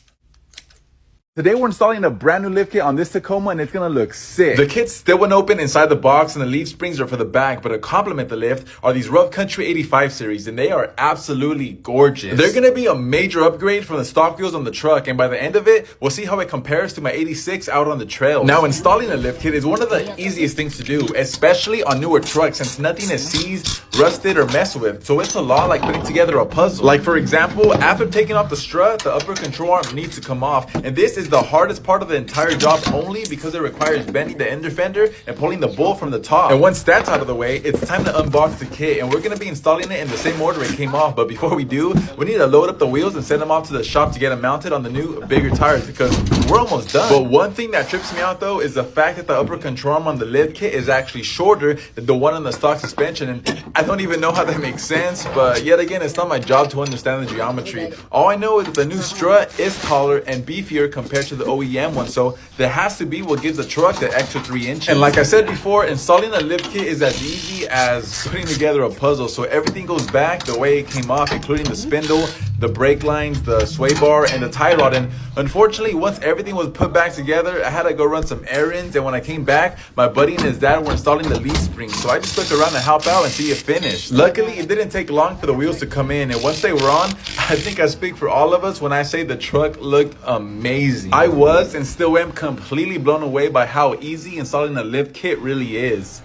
Today we're installing a brand new lift kit on this Tacoma, and it's gonna look sick. The kit still went open inside the box, and the leaf springs are for the back, but to complement the lift are these Rough Country 85 series, and they are absolutely gorgeous. They're gonna be a major upgrade from the stock wheels on the truck, and by the end of it, we'll see how it compares to my 86 out on the trail. Now, installing a lift kit is one of the easiest things to do, especially on newer trucks, since nothing is seized, rusted, or messed with. So it's a lot like putting together a puzzle. Like for example, after taking off the strut, the upper control arm needs to come off, and this is the hardest part of the entire job only because it requires bending the ender fender and pulling the bolt from the top. And once that's out of the way, it's time to unbox the kit, and we're going to be installing it in the same order it came off. But before we do, we need to load up the wheels and send them off to the shop to get them mounted on the new bigger tires, because we're almost done. But one thing that trips me out though is the fact that the upper control arm on the lift kit is actually shorter than the one on the stock suspension, and I don't even know how that makes sense, but yet again, it's not my job to understand the geometry. All I know is that the new strut is taller and beefier compared to the OEM one, so there has to be what gives the truck the extra 3 inches. And like I said before, installing a lift kit is as easy as putting together a puzzle. So everything goes back the way it came off, including the spindle, the brake lines, the sway bar, and the tie rod. And unfortunately, once everything was put back together, I had to go run some errands, and when I came back, my buddy and his dad were installing the leaf springs, so I just stuck around to help out and see it finished. Luckily, it didn't take long for the wheels to come in, and once they were on, I think I speak for all of us when I say the truck looked amazing. I was and still am completely blown away by how easy installing a lift kit really is.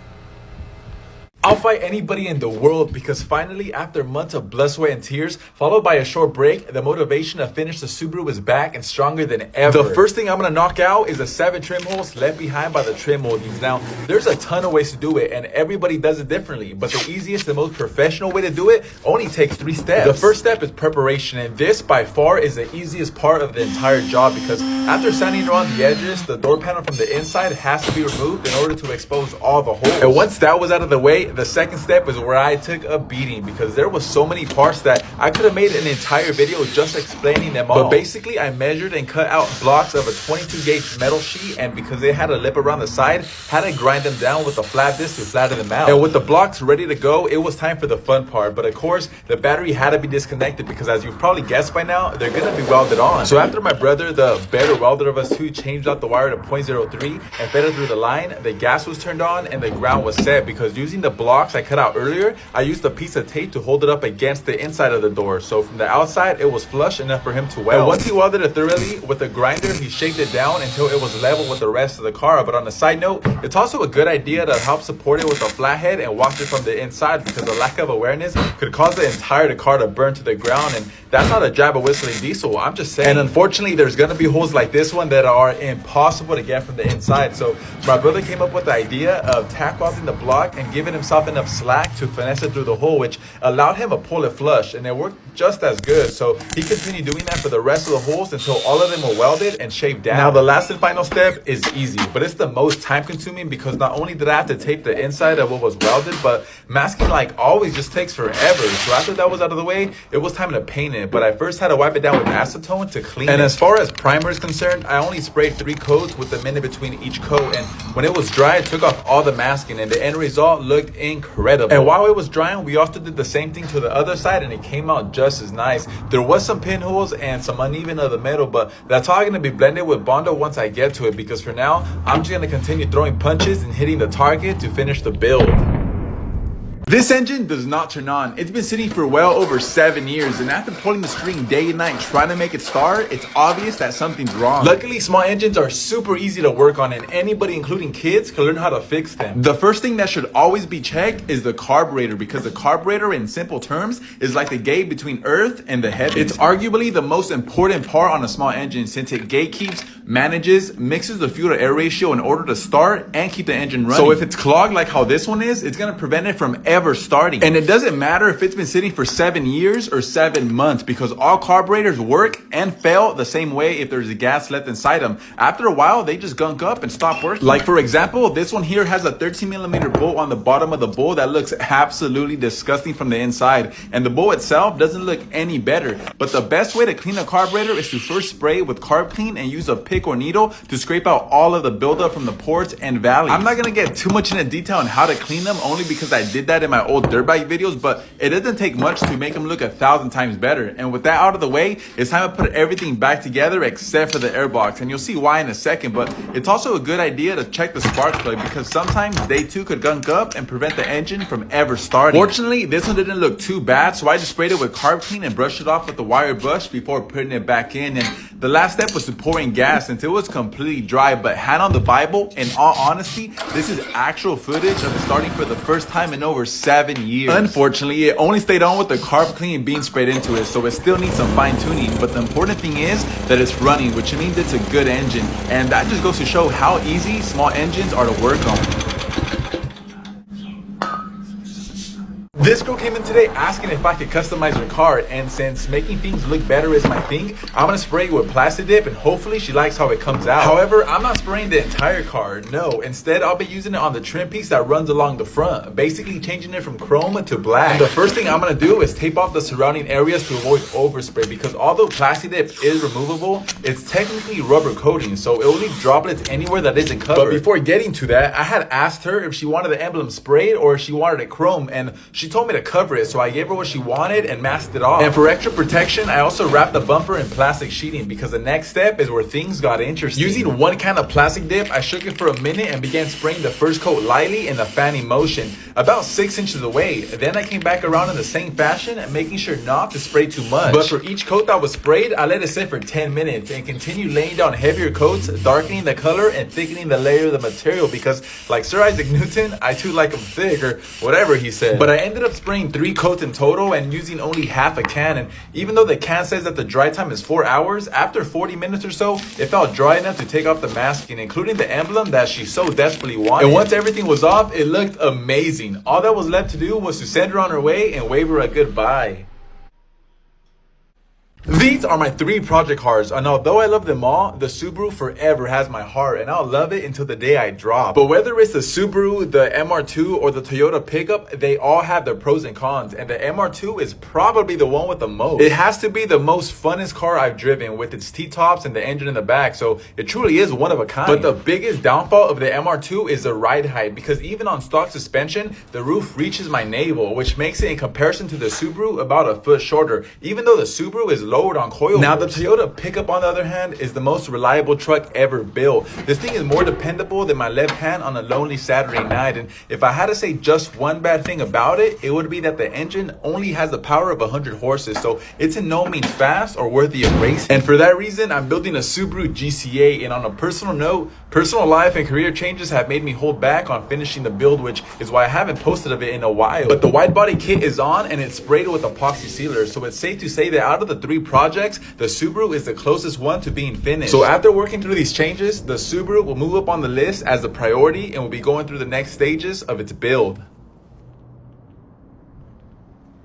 I'll fight anybody in the world, because finally, after months of blood, sweat, and tears, followed by a short break, the motivation to finish the Subaru is back and stronger than ever. The first thing I'm gonna knock out is the 7 trim holes left behind by the trim moldings. Now, there's a ton of ways to do it, and everybody does it differently, but the easiest and most professional way to do it only takes 3 steps. The first step is preparation, and this by far is the easiest part of the entire job, because after sanding around the edges, the door panel from the inside has to be removed in order to expose all the holes. And once that was out of the way, the second step is where I took a beating, because there was so many parts that I could have made an entire video just explaining them all. But basically, I measured and cut out blocks of a 22 gauge metal sheet, and because they had a lip around the side, had to grind them down with a flat disc to flatten them out. And with the blocks ready to go, it was time for the fun part. But of course, the battery had to be disconnected, because as you've probably guessed by now, they're gonna be welded on. So after my brother, the better welder of us two, changed out the wire to 0.03 and fed it through the line, the gas was turned on and the ground was set, because using the blocks I cut out earlier, I used a piece of tape to hold it up against the inside of the door, so from the outside it was flush enough for him to weld. And once he welded it thoroughly with a grinder, he shaped it down until it was level with the rest of the car. But on a side note, it's also a good idea to help support it with a flathead and watch it from the inside, because the lack of awareness could cause the entire car to burn to the ground, and that's not a jab at whistling diesel, I'm just saying. And unfortunately, there's gonna be holes like this one that are impossible to get from the inside, so my brother came up with the idea of tack welding the block and giving himself enough slack to finesse it through the hole, which allowed him to pull it flush, and it worked just as good. So he continued doing that for the rest of the holes until all of them were welded and shaved down. Now the last and final step is easy, but it's the most time consuming, because not only did I have to tape the inside of what was welded, but masking like always just takes forever. So after that was out of the way, it was time to paint it, but I first had to wipe it down with acetone to clean it. And as far as primer is concerned, I only sprayed 3 coats with a minute between each coat, and when it was dry, I took off all the masking, and the end result looked incredible. And while it was drying, we also did the same thing to the other side, and it came out just as nice. There was some pinholes and some uneven of the metal, but that's all going to be blended with Bondo once I get to it, because for now, I'm just going to continue throwing punches and hitting the target to finish the build. This engine does not turn on. It's been sitting for well over 7 years, and after pulling the string day and night trying to make it start, it's obvious that something's wrong. Luckily, small engines are super easy to work on, and anybody, including kids, can learn how to fix them. The first thing that should always be checked is the carburetor, because the carburetor, in simple terms, is like the gate between Earth and the heavens. It's arguably the most important part on a small engine, since it gatekeeps, manages, mixes the fuel to air ratio in order to start and keep the engine running. So if it's clogged like how this one is, it's going to prevent it from ever ever starting. And it doesn't matter if it's been sitting for 7 years or 7 months, because all carburetors work and fail the same way if there's gas left inside them. After a while, they just gunk up and stop working. Like for example, this one here has a 13mm bolt on the bottom of the bowl that looks absolutely disgusting from the inside, and the bowl itself doesn't look any better. But the best way to clean a carburetor is to first spray with carb clean and use a pick or needle to scrape out all of the buildup from the ports and valleys. I'm not gonna get too much into detail on how to clean them, only because I did that in my old dirt bike videos, but it doesn't take much to make them look 1,000 times better. And with that out of the way, it's time to put everything back together except for the airbox, and you'll see why in a second. But it's also a good idea to check the spark plug, because sometimes they too could gunk up and prevent the engine from ever starting. Fortunately, this one didn't look too bad, so I just sprayed it with carb clean and brushed it off with the wire brush before putting it back in. And the last step was to pour in gas until it was completely dry. But hand on the Bible, in all honesty, this is actual footage of it starting for the first time in over 7 years. Unfortunately, it only stayed on with the carb clean being sprayed into it, so it still needs some fine tuning. But the important thing is that it's running, which means it's a good engine, and that just goes to show how easy small engines are to work on. This girl came in today asking if I could customize her car, and since making things look better is my thing, I'm gonna spray it with Plasti-dip, and hopefully she likes how it comes out. However, I'm not spraying the entire car, no. Instead, I'll be using it on the trim piece that runs along the front, basically changing it from chrome to black. And the first thing I'm gonna do is tape off the surrounding areas to avoid overspray, because although Plasti-dip is removable, it's technically rubber coating, so it will leave droplets anywhere that isn't covered. But before getting to that, I had asked her if she wanted the emblem sprayed or if she wanted it chrome, and she told me to cover it, so I gave her what she wanted and masked it off. And for extra protection, I also wrapped the bumper in plastic sheeting, because the next step is where things got interesting. Using one can of Plasti-dip, I shook it for a minute and began spraying the first coat lightly in a fanning motion, about 6 inches away. Then I came back around in the same fashion, making sure not to spray too much. But for each coat that was sprayed, I let it sit for 10 minutes and continued laying down heavier coats, darkening the color and thickening the layer of the material, because like Sir Isaac Newton, I too like them thick, or whatever he said. But I ended up spraying 3 coats in total and using only half a can, and even though the can says that the dry time is 4 hours, after 40 minutes or so, it felt dry enough to take off the masking, including the emblem that she so desperately wanted. And once everything was off, it looked amazing. All that was left to do was to send her on her way and wave her a goodbye. These are my 3 project cars, and although I love them all, the Subaru forever has my heart, and I'll love it until the day I drop. But whether it's the Subaru, the MR2, or the Toyota pickup, they all have their pros and cons, and the MR2 is probably the one with the most. It has to be the most funnest car I've driven, with its T-tops and the engine in the back, so it truly is one of a kind. But the biggest downfall of the MR2 is the ride height, because even on stock suspension, the roof reaches my navel, which makes it, in comparison to the Subaru, about a foot shorter, even though the Subaru is lowered on coil. Now the Toyota pickup, on the other hand, is the most reliable truck ever built. This thing is more dependable than my left hand on a lonely Saturday night, and if I had to say just one bad thing about it, it would be that the engine only has the power of 100 horses, so it's in no means fast or worthy of racing. And for that reason, I'm building a Subaru GCA, and on a personal note, personal life and career changes have made me hold back on finishing the build, which is why I haven't posted of it in a while. But the wide body kit is on, and it's sprayed with epoxy sealer, so it's safe to say that out of the 3 projects, the Subaru is the closest one to being finished. So after working through these changes, the Subaru will move up on the list as the priority and will be going through the next stages of its build.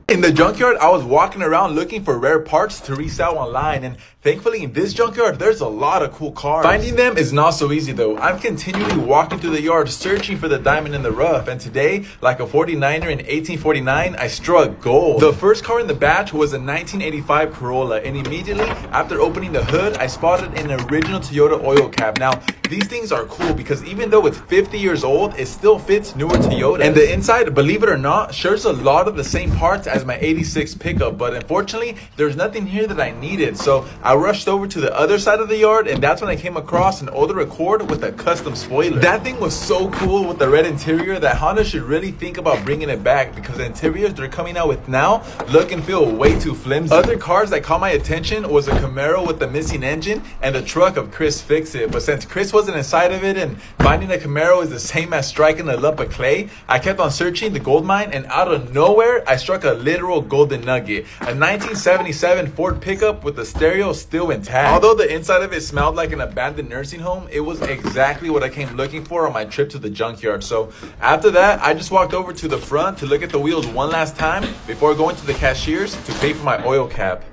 In the junkyard, I was walking around looking for rare parts to resell online, and thankfully in this junkyard, there's a lot of cool cars. Finding them is not so easy though. I'm continually walking through the yard searching for the diamond in the rough, and today, like a 49er in 1849, I struck gold. The first car in the batch was a 1985 Corolla, and immediately after opening the hood, I spotted an original Toyota oil cap. Now, these things are cool because even though it's 50 years old, it still fits newer Toyotas. And the inside, believe it or not, shares a lot of the same parts as my 86 pickup, but unfortunately there's nothing here that I needed, so I rushed over to the other side of the yard, and that's when I came across an older Accord with a custom spoiler. That thing was so cool with the red interior that Honda should really think about bringing it back, because the interiors they're coming out with now look and feel way too flimsy. Other cars that caught my attention was a Camaro with the missing engine and a truck of Chris Fix-It, but since Chris wasn't inside of it and finding a Camaro is the same as striking a lump of clay, I kept on searching the gold mine, and out of nowhere I struck a literal golden nugget. A 1977 Ford pickup with the stereo still intact. Although the inside of it smelled like an abandoned nursing home, it was exactly what I came looking for on my trip to the junkyard. So after that, I just walked over to the front to look at the wheels one last time before going to the cashiers to pay for my oil cap.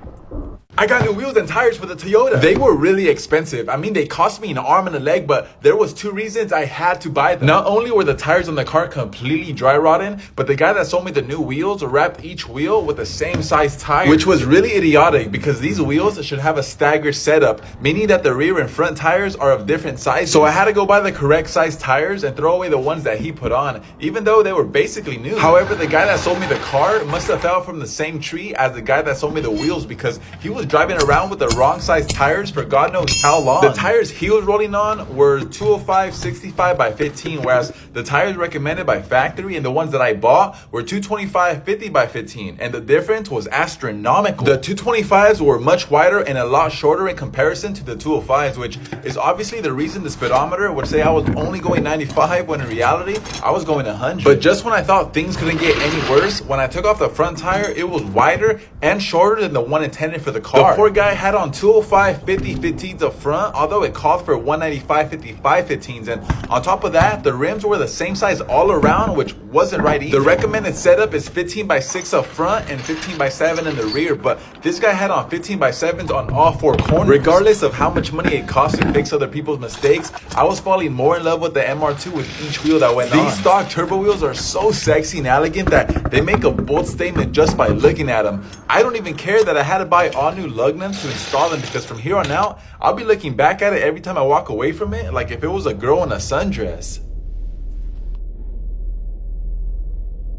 I got new wheels and tires for the Toyota. They were really expensive. I mean, they cost me an arm and a leg, but there was 2 reasons I had to buy them. Not only were the tires on the car completely dry rotting, but the guy that sold me the new wheels wrapped each wheel with the same size tire, which was really idiotic because these wheels should have a staggered setup, meaning that the rear and front tires are of different sizes. So I had to go buy the correct size tires and throw away the ones that he put on, even though they were basically new. However, the guy that sold me the car must have fell from the same tree as the guy that sold me the wheels, because he was driving around with the wrong size tires for God knows how long. The tires he was rolling on were 205 65 by 15, whereas the tires recommended by factory and the ones that I bought were 225 50 by 15, and the difference was astronomical. The 225s were much wider and a lot shorter in comparison to the 205s, which is obviously the reason the speedometer would say I was only going 95 when in reality I was going 100. But just when I thought things couldn't get any worse, when I took off the front tire, it was wider and shorter than the one intended for the car. The poor guy had on 205 50 15s up front, although it called for 195 55 15s, and on top of that, the rims were the same size all around, which wasn't right either. The recommended setup is 15 by 6 up front and 15 by 7 in the rear, but this guy had on 15 by 7s on all 4 corners. Regardless of how much money it costs to fix other people's mistakes, I was falling more in love with the MR2 with each wheel that went on. These stock turbo wheels are so sexy and elegant that they make a bold statement just by looking at them. I don't even care that I had to buy all new lug nuts to install them, because from here on out, I'll be looking back at it every time I walk away from it like if it was a girl in a sundress.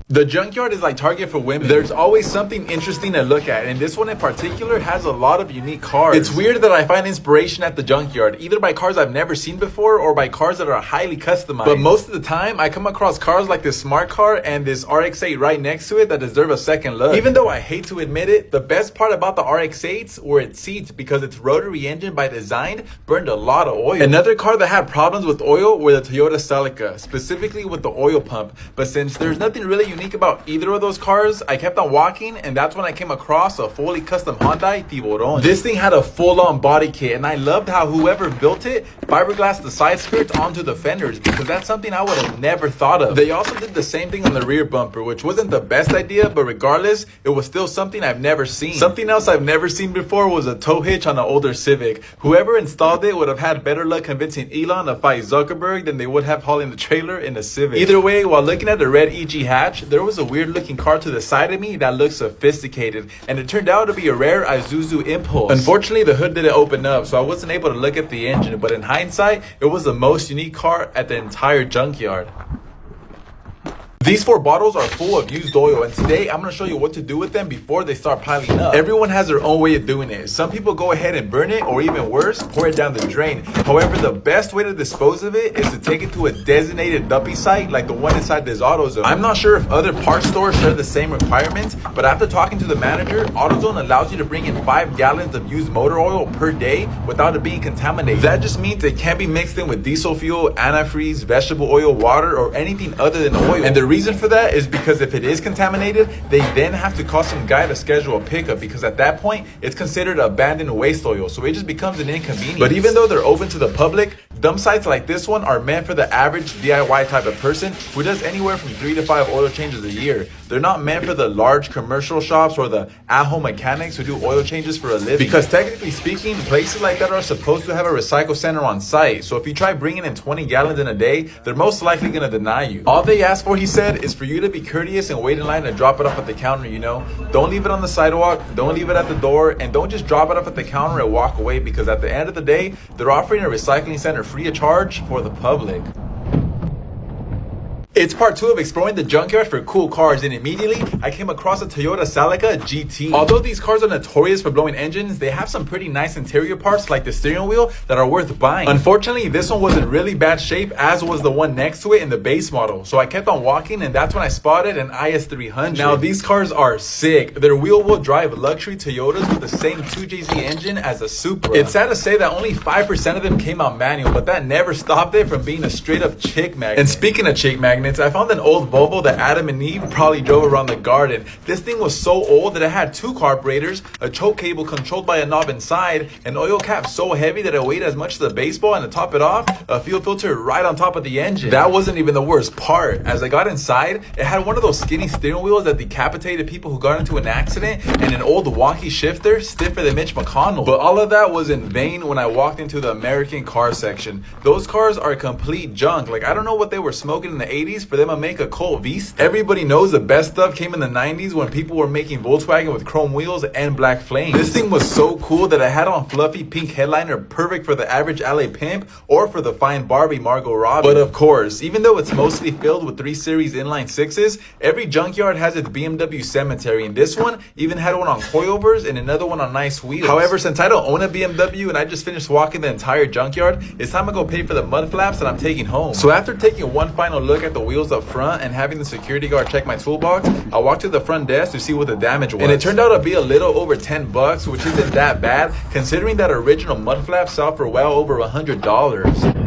The junkyard is like Target for women. There's always something interesting to look at, and this one in particular has a lot of unique cars. It's weird that I find inspiration at the junkyard, either by cars I've never seen before or by cars that are highly customized. But most of the time, I come across cars like this smart car and this RX-8 right next to it that deserve a second look. Even though I hate to admit it, the best part about the RX-8s were its seats, because its rotary engine by design burned a lot of oil. Another car that had problems with oil were the Toyota Celica, specifically with the oil pump. But since there's nothing really unique about either of those cars, I kept on walking, and that's when I came across a fully custom Hyundai Tiburon. This thing had a full-on body kit, and I loved how whoever built it fiberglassed the side skirts onto the fenders, because that's something I would have never thought of. They also did the same thing on the rear bumper, which wasn't the best idea, but regardless, it was still something I've never seen. Something else I've never seen before was a tow hitch on an older Civic. Whoever installed it would have had better luck convincing Elon to fight Zuckerberg than they would have hauling the trailer in a Civic. Either way, while looking at the red EG hatch, there was a weird looking car to the side of me that looked sophisticated, and it turned out to be a rare Isuzu Impulse. Unfortunately, the hood didn't open up, so I wasn't able to look at the engine, but in hindsight, it was the most unique car at the entire junkyard. These 4 bottles are full of used oil, and today I'm going to show you what to do with them before they start piling up. Everyone has their own way of doing it. Some people go ahead and burn it, or even worse, pour it down the drain. However, the best way to dispose of it is to take it to a designated dumpy site like the one inside this AutoZone. I'm not sure if other parts stores share the same requirements, but after talking to the manager, AutoZone allows you to bring in 5 gallons of used motor oil per day without it being contaminated. That just means it can't be mixed in with diesel fuel, antifreeze, vegetable oil, water, or anything other than oil. And the reason for that is because if it is contaminated, they then have to call some guy to schedule a pickup, because at that point it's considered abandoned waste oil, so it just becomes an inconvenience. But even though they're open to the public, dump sites like this one are meant for the average DIY type of person who does anywhere from 3 to 5 oil changes a year. They're not meant for the large commercial shops or the at-home mechanics who do oil changes for a living, because technically speaking, places like that are supposed to have a recycle center on site. So if you try bringing in 20 gallons in a day, they're most likely going to deny you. All they ask for, he said, is for you to be courteous and wait in line to drop it off at the counter, you know? Don't leave it on the sidewalk, don't leave it at the door, and don't just drop it off at the counter and walk away, because at the end of the day, they're offering a recycling center free of charge for the public. It's part 2 of exploring the junkyard for cool cars, and immediately I came across a Toyota Celica GT. Although these cars are notorious for blowing engines, they have some pretty nice interior parts like the steering wheel that are worth buying. Unfortunately, this one was in really bad shape, as was the one next to it in the base model. So I kept on walking, and that's when I spotted an IS300. Now these cars are sick. They're wheel-wheel drive luxury Toyotas with the same 2JZ engine as a Supra. It's sad to say that only 5% of them came out manual, but that never stopped it from being a straight up chick magnet. And speaking of chick magnet, magnets, I found an old Volvo that Adam and Eve probably drove around the garden. This thing was so old that it had 2 carburetors, a choke cable controlled by a knob inside, an oil cap so heavy that it weighed as much as a baseball, and to top it off, a fuel filter right on top of the engine. That wasn't even the worst part. As I got inside, it had one of those skinny steering wheels that decapitated people who got into an accident, and an old wonky shifter stiffer than Mitch McConnell. But all of that was in vain when I walked into the American car section. Those cars are complete junk. Like, I don't know what they were smoking in the 80s for them to make a Colt Vista. Everybody knows the best stuff came in the 90s when people were making Volkswagen with chrome wheels and black flames. This thing was so cool that I had on fluffy pink headliner, perfect for the average LA pimp or for the fine Barbie Margot Robbie. But of course, even though it's mostly filled with 3 Series inline 6s, every junkyard has its BMW cemetery, and this one even had one on coilovers and another one on nice wheels. However, since I don't own a BMW and I just finished walking the entire junkyard, it's time to go pay for the mud flaps that I'm taking home. So after taking one final look at the wheels up front and having the security guard check my toolbox, I walked to the front desk to see what the damage was. And it turned out to be a little over $10, which isn't that bad considering that original mud flap sell for well over $100.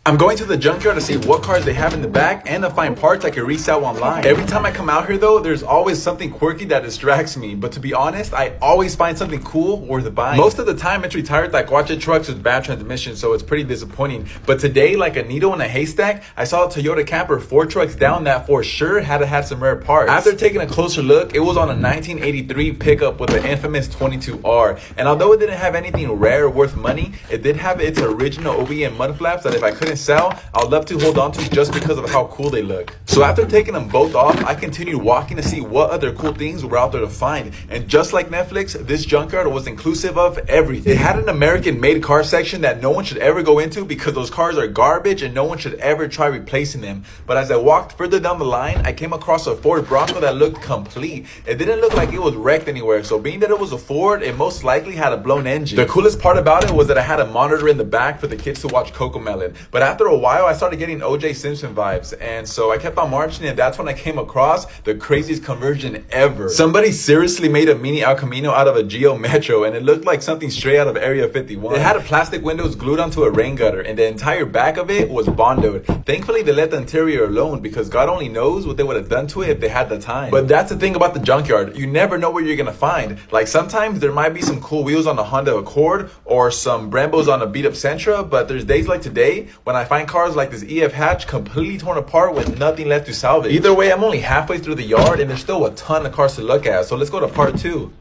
I'm going to the junkyard to see what cars they have in the back and to find parts I can resell online. Every time I come out here though, there's always something quirky that distracts me. But to be honest, I always find something cool worth buying. Most of the time it's retired Taquache trucks with bad transmission, so it's pretty disappointing. But today, like a needle in a haystack, I saw a Toyota Camper 4 trucks down that for sure had to have some rare parts. After taking a closer look, it was on a 1983 pickup with the infamous 22R. And although it didn't have anything rare worth money, it did have its original OEM mud flaps that if I couldn't sell, I'd love to hold on to just because of how cool they look. So after taking them both off, I continued walking to see what other cool things were out there to find. And just like Netflix, this junkyard was inclusive of everything. It had an American-made car section that no one should ever go into because those cars are garbage and no one should ever try replacing them. But as I walked further down the line, I came across a Ford Bronco that looked complete. It didn't look like it was wrecked anywhere, so being that it was a Ford, it most likely had a blown engine. The coolest part about it was that I had a monitor in the back for the kids to watch Cocomelon. But after a while, I started getting O.J. Simpson vibes, and so I kept on marching, and that's when I came across the craziest conversion ever. Somebody seriously made a mini El Camino out of a Geo Metro, and it looked like something straight out of Area 51. It had a plastic windows glued onto a rain gutter, and the entire back of it was bondoed. Thankfully, they let the interior alone because God only knows what they would have done to it if they had the time. But that's the thing about the junkyard. You never know what you're gonna find. Like sometimes there might be some cool wheels on a Honda Accord or some Brembos on a beat up Sentra, but there's days like today when I find cars like this EF hatch completely torn apart with nothing left to salvage. Either way, I'm only halfway through the yard and there's still a ton of cars to look at, so let's go to part 2.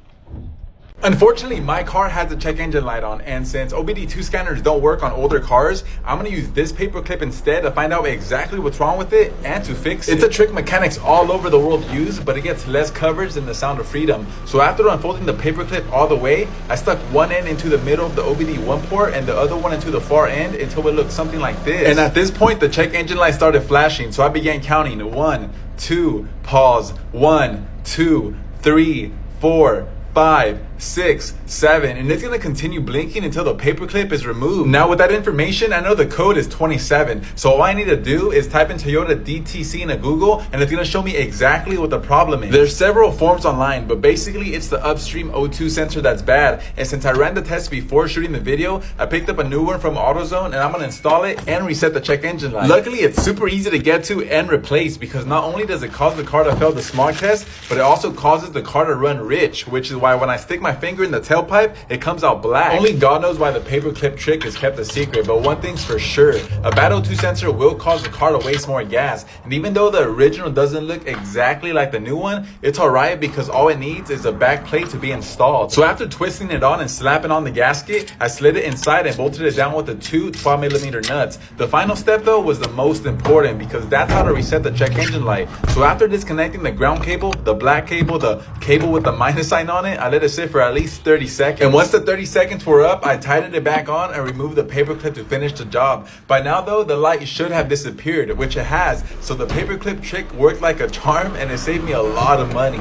Unfortunately, my car has the check engine light on, and since OBD2 scanners don't work on older cars, I'm going to use this paperclip instead to find out exactly what's wrong with it and to fix it. It's a trick mechanics all over the world use, but it gets less coverage than the Sound of Freedom. So after unfolding the paperclip all the way, I stuck one end into the middle of the OBD1 port and the other one into the far end until it looked something like this. And at this point, the check engine light started flashing, so I began counting 1, 2, pause, 1, 2, 3, 4, 5, 6, 7, and it's gonna continue blinking until the paperclip is removed. Now with that information, I know the code is 27, so all I need to do is type in Toyota DTC into Google and it's gonna show me exactly what the problem is. There's several forms online, but basically it's the upstream O2 sensor that's bad, and since I ran the test before shooting the video, I picked up a new one from AutoZone and I'm gonna install it and reset the check engine light. Luckily, it's super easy to get to and replace because not only does it cause the car to fail the smog test, but it also causes the car to run rich, which is why when I stick my finger in the tailpipe, it comes out black. Only God knows why the paperclip trick is kept a secret, but one thing's for sure, a bad O2 sensor will cause the car to waste more gas. And even though the original doesn't look exactly like the new one, it's alright because all it needs is a back plate to be installed. So after twisting it on and slapping on the gasket, I slid it inside and bolted it down with the 2 12mm nuts. The final step though was the most important because that's how to reset the check engine light. So after disconnecting the ground cable, the black cable, the cable with the minus sign on it, I let it sit for at least 30 seconds. And once the 30 seconds were up, I tightened it back on and removed the paperclip to finish the job. By now though, the light should have disappeared, which it has. So the paperclip trick worked like a charm and it saved me a lot of money.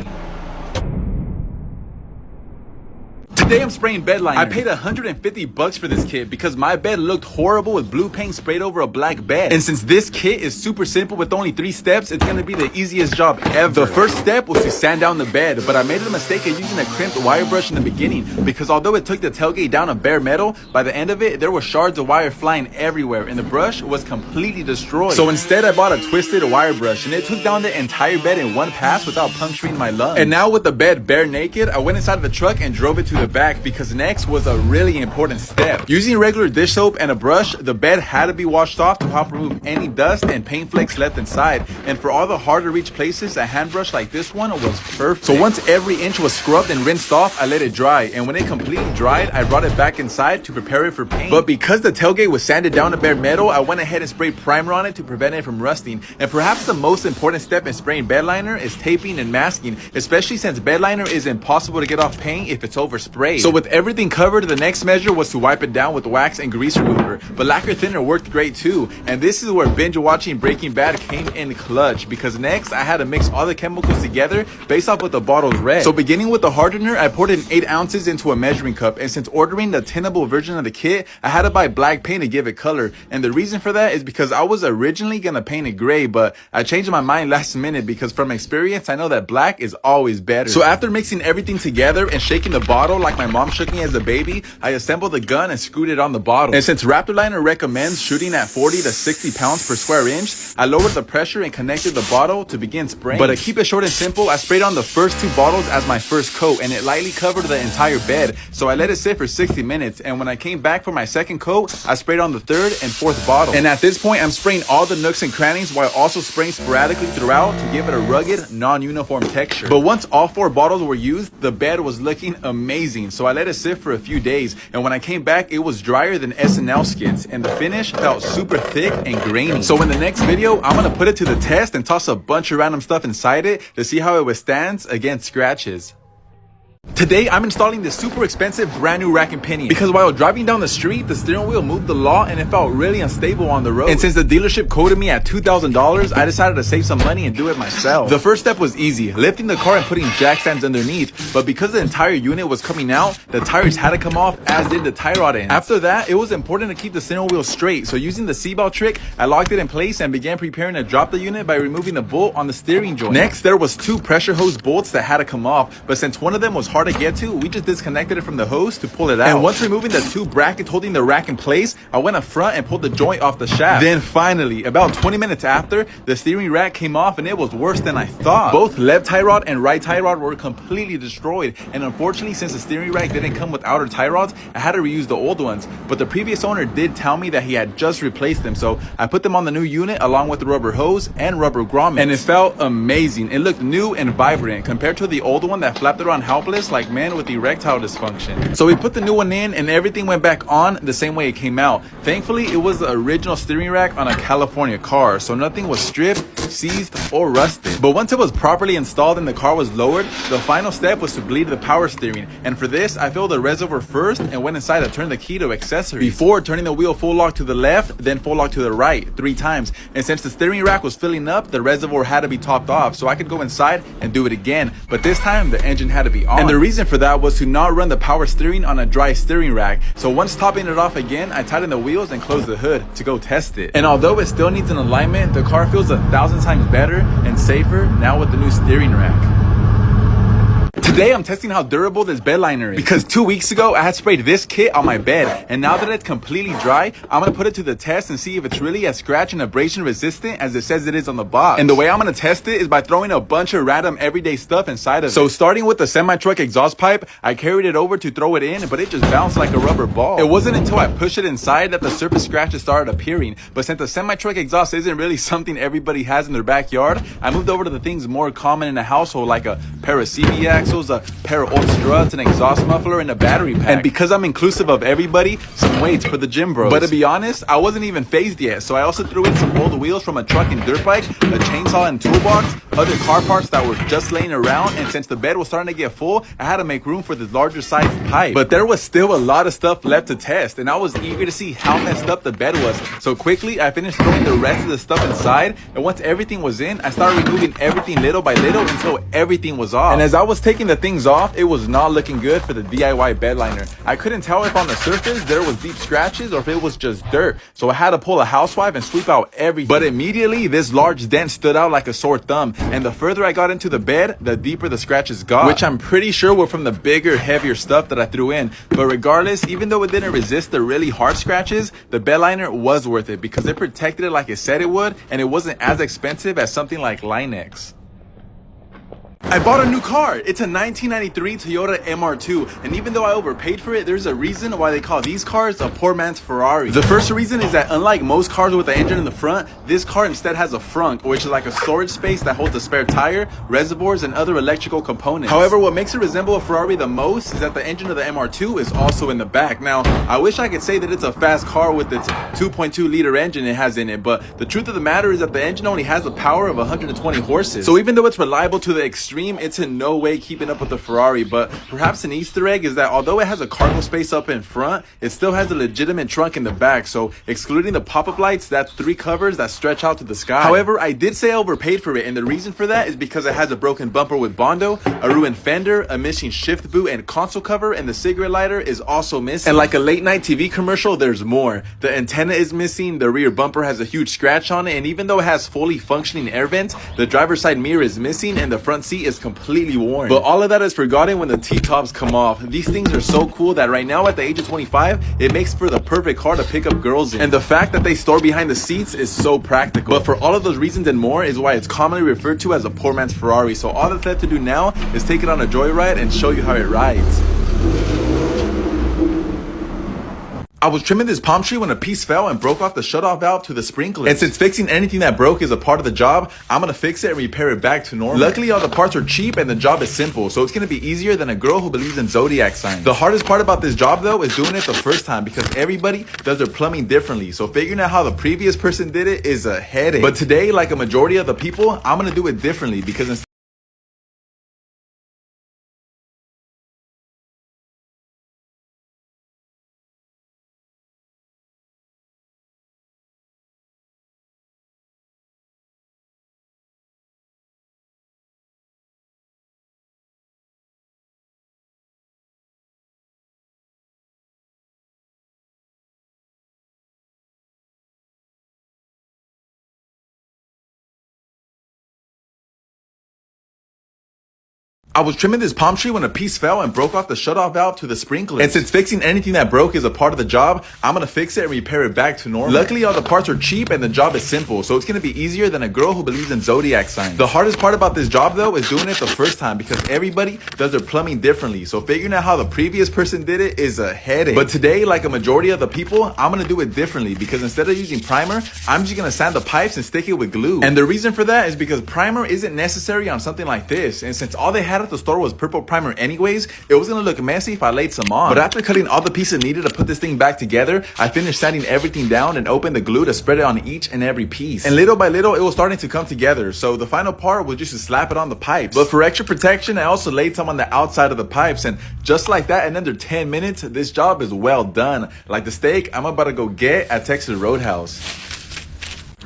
Today I'm spraying Bedliner. I paid $150 for this kit because my bed looked horrible with blue paint sprayed over a black bed. And since this kit is super simple with only 3 steps, it's gonna be the easiest job ever. The first step was to sand down the bed, but I made the mistake of using a crimped wire brush in the beginning because although it took the tailgate down a bare metal, by the end of it there were shards of wire flying everywhere and the brush was completely destroyed. So instead I bought a twisted wire brush and it took down the entire bed in one pass without puncturing my lungs. And now with the bed bare naked, I went inside of the truck and drove it to the back because next was a really important step. Using regular dish soap and a brush, the bed had to be washed off to help remove any dust and paint flakes left inside. And for all the hard to reach places, a hand brush like this one was perfect. So once every inch was scrubbed and rinsed off, I let it dry. And when it completely dried, I brought it back inside to prepare it for paint. But because the tailgate was sanded down to bare metal, I went ahead and sprayed primer on it to prevent it from rusting. And perhaps the most important step in spraying Bedliner is taping and masking, especially since Bedliner is impossible to get off paint if it's oversprayed. So with everything covered, the next measure was to wipe it down with wax and grease remover. But lacquer thinner worked great too. And this is where binge watching Breaking Bad came in clutch, because next I had to mix all the chemicals together based off what the bottles read. So beginning with the hardener, I poured in 8 ounces into a measuring cup, and since ordering the tinnable version of the kit, I had to buy black paint to give it color. And the reason for that is because I was originally gonna paint it gray, but I changed my mind last minute because from experience I know that black is always better. So after mixing everything together and shaking the bottle like my mom shook me as a baby, I assembled the gun and screwed it on the bottle. And since Raptorliner recommends shooting at 40 to 60 pounds per square inch, I lowered the pressure and connected the bottle to begin spraying. But to keep it short and simple, I sprayed on the first 2 bottles as my first coat, and it lightly covered the entire bed. So I let it sit for 60 minutes, and when I came back for my second coat, I sprayed on the 3rd and 4th bottle. And at this point, I'm spraying all the nooks and crannies while also spraying sporadically throughout to give it a rugged, non-uniform texture. But once all 4 bottles were used, the bed was looking amazing, so I let it sit for a few days, and when I came back, it was drier than SNL skits, and the finish felt super thick and grainy. So in the next video, I'm gonna put it to the test and toss a bunch of random stuff inside it to see how it withstands against scratches. Today, I'm installing this super expensive brand new rack and pinion because while driving down the street, the steering wheel moved the law and it felt really unstable on the road. And since the dealership quoted me at $2,000, I decided to save some money and do it myself. The first step was easy, lifting the car and putting jack stands underneath. But because the entire unit was coming out, the tires had to come off, as did the tie rod ends. After that, it was important to keep the steering wheel straight. So using the seatbelt trick, I locked it in place and began preparing to drop the unit by removing the bolt on the steering joint. Next, there was 2 pressure hose bolts that had to come off. But since one of them was hard to get to, we just disconnected it from the hose to pull it out. And once removing the 2 brackets holding the rack in place, I went up front and pulled the joint off the shaft. Then finally, about 20 minutes after, the steering rack came off and it was worse than I thought. Both left tie rod and right tie rod were completely destroyed, and unfortunately, since the steering rack didn't come with outer tie rods, I had to reuse the old ones. But the previous owner did tell me that he had just replaced them, so I put them on the new unit along with the rubber hose and rubber grommets, and it felt amazing. It looked new and vibrant compared to the old one that flapped around helpless like men with erectile dysfunction. So we put the new one in and everything went back on the same way it came out. Thankfully, it was the original steering rack on a California car, so nothing was stripped, seized, or rusted. But once it was properly installed and the car was lowered, the final step was to bleed the power steering. And for this, I filled the reservoir first and went inside to turn the key to accessories before turning the wheel full lock to the left, then full lock to the right 3 times. And since the steering rack was filling up, the reservoir had to be topped off, so I could go inside and do it again. But this time, the engine had to be on. And the reason for that was to not run the power steering on a dry steering rack. So once topping it off again, I tightened the wheels and closed the hood to go test it. And although it still needs an alignment, the car feels 1,000 times better and safer now with the new steering rack. Today I'm testing how durable this Bedliner is, because 2 weeks ago I had sprayed this kit on my bed, and now that it's completely dry, I'm gonna put it to the test and see if it's really as scratch and abrasion resistant as it says it is on the box. And the way I'm gonna test it is by throwing a bunch of random everyday stuff inside of it. So starting with the semi-truck exhaust pipe, I carried it over to throw it in, but it just bounced like a rubber ball. It wasn't until I pushed it inside that the surface scratches started appearing. But since the semi-truck exhaust isn't really something everybody has in their backyard, I moved over to the things more common in a household, like a pair of CV axles, a pair of old struts, an exhaust muffler, and a battery pack. And because I'm inclusive of everybody, some weights for the gym bros. But to be honest, I wasn't even phased yet, so I also threw in some old wheels from a truck and dirt bike, a chainsaw and toolbox, other car parts that were just laying around, and since the bed was starting to get full, I had to make room for this larger sized pipe. But there was still a lot of stuff left to test, and I was eager to see how messed up the bed was. So quickly, I finished throwing the rest of the stuff inside, and once everything was in, I started removing everything little by little until everything was off. And as I was taking taking the things off, it was not looking good for the DIY bed liner. I couldn't tell if on the surface there was deep scratches or if it was just dirt, so I had to pull a housewife and sweep out everything. But immediately this large dent stood out like a sore thumb, and the further I got into the bed, the deeper the scratches got, which I'm pretty sure were from the bigger, heavier stuff that I threw in. But regardless, even though it didn't resist the really hard scratches, the bed liner was worth it because it protected it like it said it would, and it wasn't as expensive as something like Linex. I bought a new car. It's a 1993 Toyota MR2, and even though I overpaid for it, there's a reason why they call these cars a poor man's Ferrari. The first reason is that unlike most cars with the engine in the front, this car instead has a frunk, which is like a storage space that holds a spare tire, reservoirs, and other electrical components. However, what makes it resemble a Ferrari the most is that the engine of the MR2 is also in the back. Now, I wish I could say that it's a fast car with its 2.2 liter engine it has in it, but the truth of the matter is that the engine only has the power of 120 horses. So even though it's reliable to the extreme, it's in no way keeping up with the Ferrari. But perhaps an Easter egg is that although it has a cargo space up in front, it still has a legitimate trunk in the back. So excluding the pop-up lights, that's 3 covers that stretch out to the sky. However, I did say I overpaid for it, and the reason for that is because it has a broken bumper with Bondo, a ruined fender, a missing shift boot and console cover, and the cigarette lighter is also missing. And like a late night TV commercial, there's more. The antenna is missing, the rear bumper has a huge scratch on it, and even though it has fully functioning air vents, the driver's side mirror is missing and the front seat is completely worn. But all of that is forgotten when the T-tops come off. These things are so cool that right now at the age of 25, it makes for the perfect car to pick up girls in. And the fact that they store behind the seats is so practical. But for all of those reasons and more is why it's commonly referred to as a poor man's Ferrari. So all that's left to do now is take it on a joyride and show you how it rides. I was trimming this palm tree when a piece fell and broke off the shutoff valve to the sprinklers. And since fixing anything that broke is a part of the job, I'm gonna fix it and repair it back to normal. Luckily, all the parts are cheap and the job is simple, so it's gonna be easier than a girl who believes in zodiac signs. The hardest part about this job though is doing it the first time because everybody does their plumbing differently, so figuring out how the previous person did it is a headache. But today, like a majority of the people, I'm gonna do it differently because instead I was trimming this palm tree when a piece fell and broke off the shutoff valve to the sprinklers. And since fixing anything that broke is a part of the job, I'm gonna fix it and repair it back to normal. Luckily, all the parts are cheap and the job is simple, so it's gonna be easier than a girl who believes in zodiac signs. The hardest part about this job though is doing it the first time because everybody does their plumbing differently, so figuring out how the previous person did it is a headache. But today, like a majority of the people, I'm gonna do it differently because instead of using primer, I'm just gonna sand the pipes and stick it with glue. And the reason for that is because primer isn't necessary on something like this, and since all they had at the store was purple primer anyways, it was gonna look messy if I laid some on. But after cutting all the pieces needed to put this thing back together, I finished sanding everything down and opened the glue to spread it on each and every piece. And little by little, it was starting to come together, so the final part was just to slap it on the pipes. But for extra protection, I also laid some on the outside of the pipes, and just like that, in under 10 minutes, this job is well done. Like the steak I'm about to go get at Texas Roadhouse.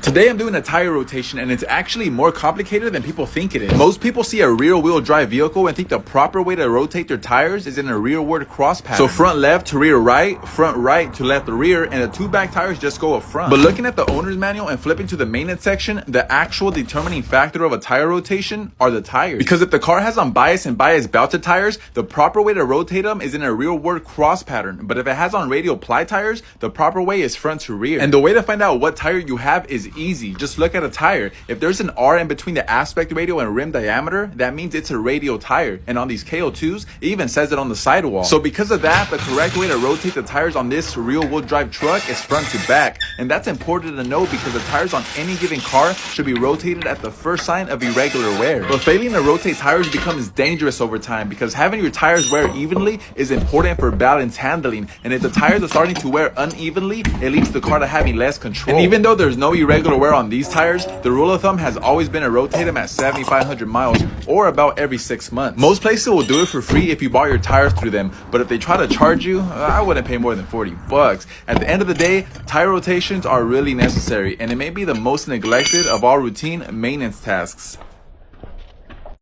Today I'm doing a tire rotation, and it's actually more complicated than people think it is. Most people see a rear-wheel drive vehicle and think the proper way to rotate their tires is in a rearward cross pattern. So front left to rear right, front right to left rear, and the 2 back tires just go up front. But looking at the owner's manual and flipping to the maintenance section, the actual determining factor of a tire rotation are the tires. Because if the car has on bias and bias belted tires, the proper way to rotate them is in a rearward cross pattern. But if it has on radial ply tires, the proper way is front to rear. And the way to find out what tire you have is easy. Just look at a tire. If there's an R in between the aspect ratio and rim diameter, that means it's a radial tire. And on these KO2s, it even says it on the sidewall. So because of that, the correct way to rotate the tires on this rear-wheel drive truck is front to back. And that's important to know because the tires on any given car should be rotated at the first sign of irregular wear. But failing to rotate tires becomes dangerous over time because having your tires wear evenly is important for balance handling. And if the tires are starting to wear unevenly, it leads the car to having less control. And even though there's no irregular wear on these tires, the rule of thumb has always been to rotate them at 7,500 miles or about every 6 months. Most places will do it for free if you bought your tires through them, but if they try to charge you, I wouldn't pay more than 40 bucks. At the end of the day, tire rotations are really necessary, and it may be the most neglected of all routine maintenance tasks.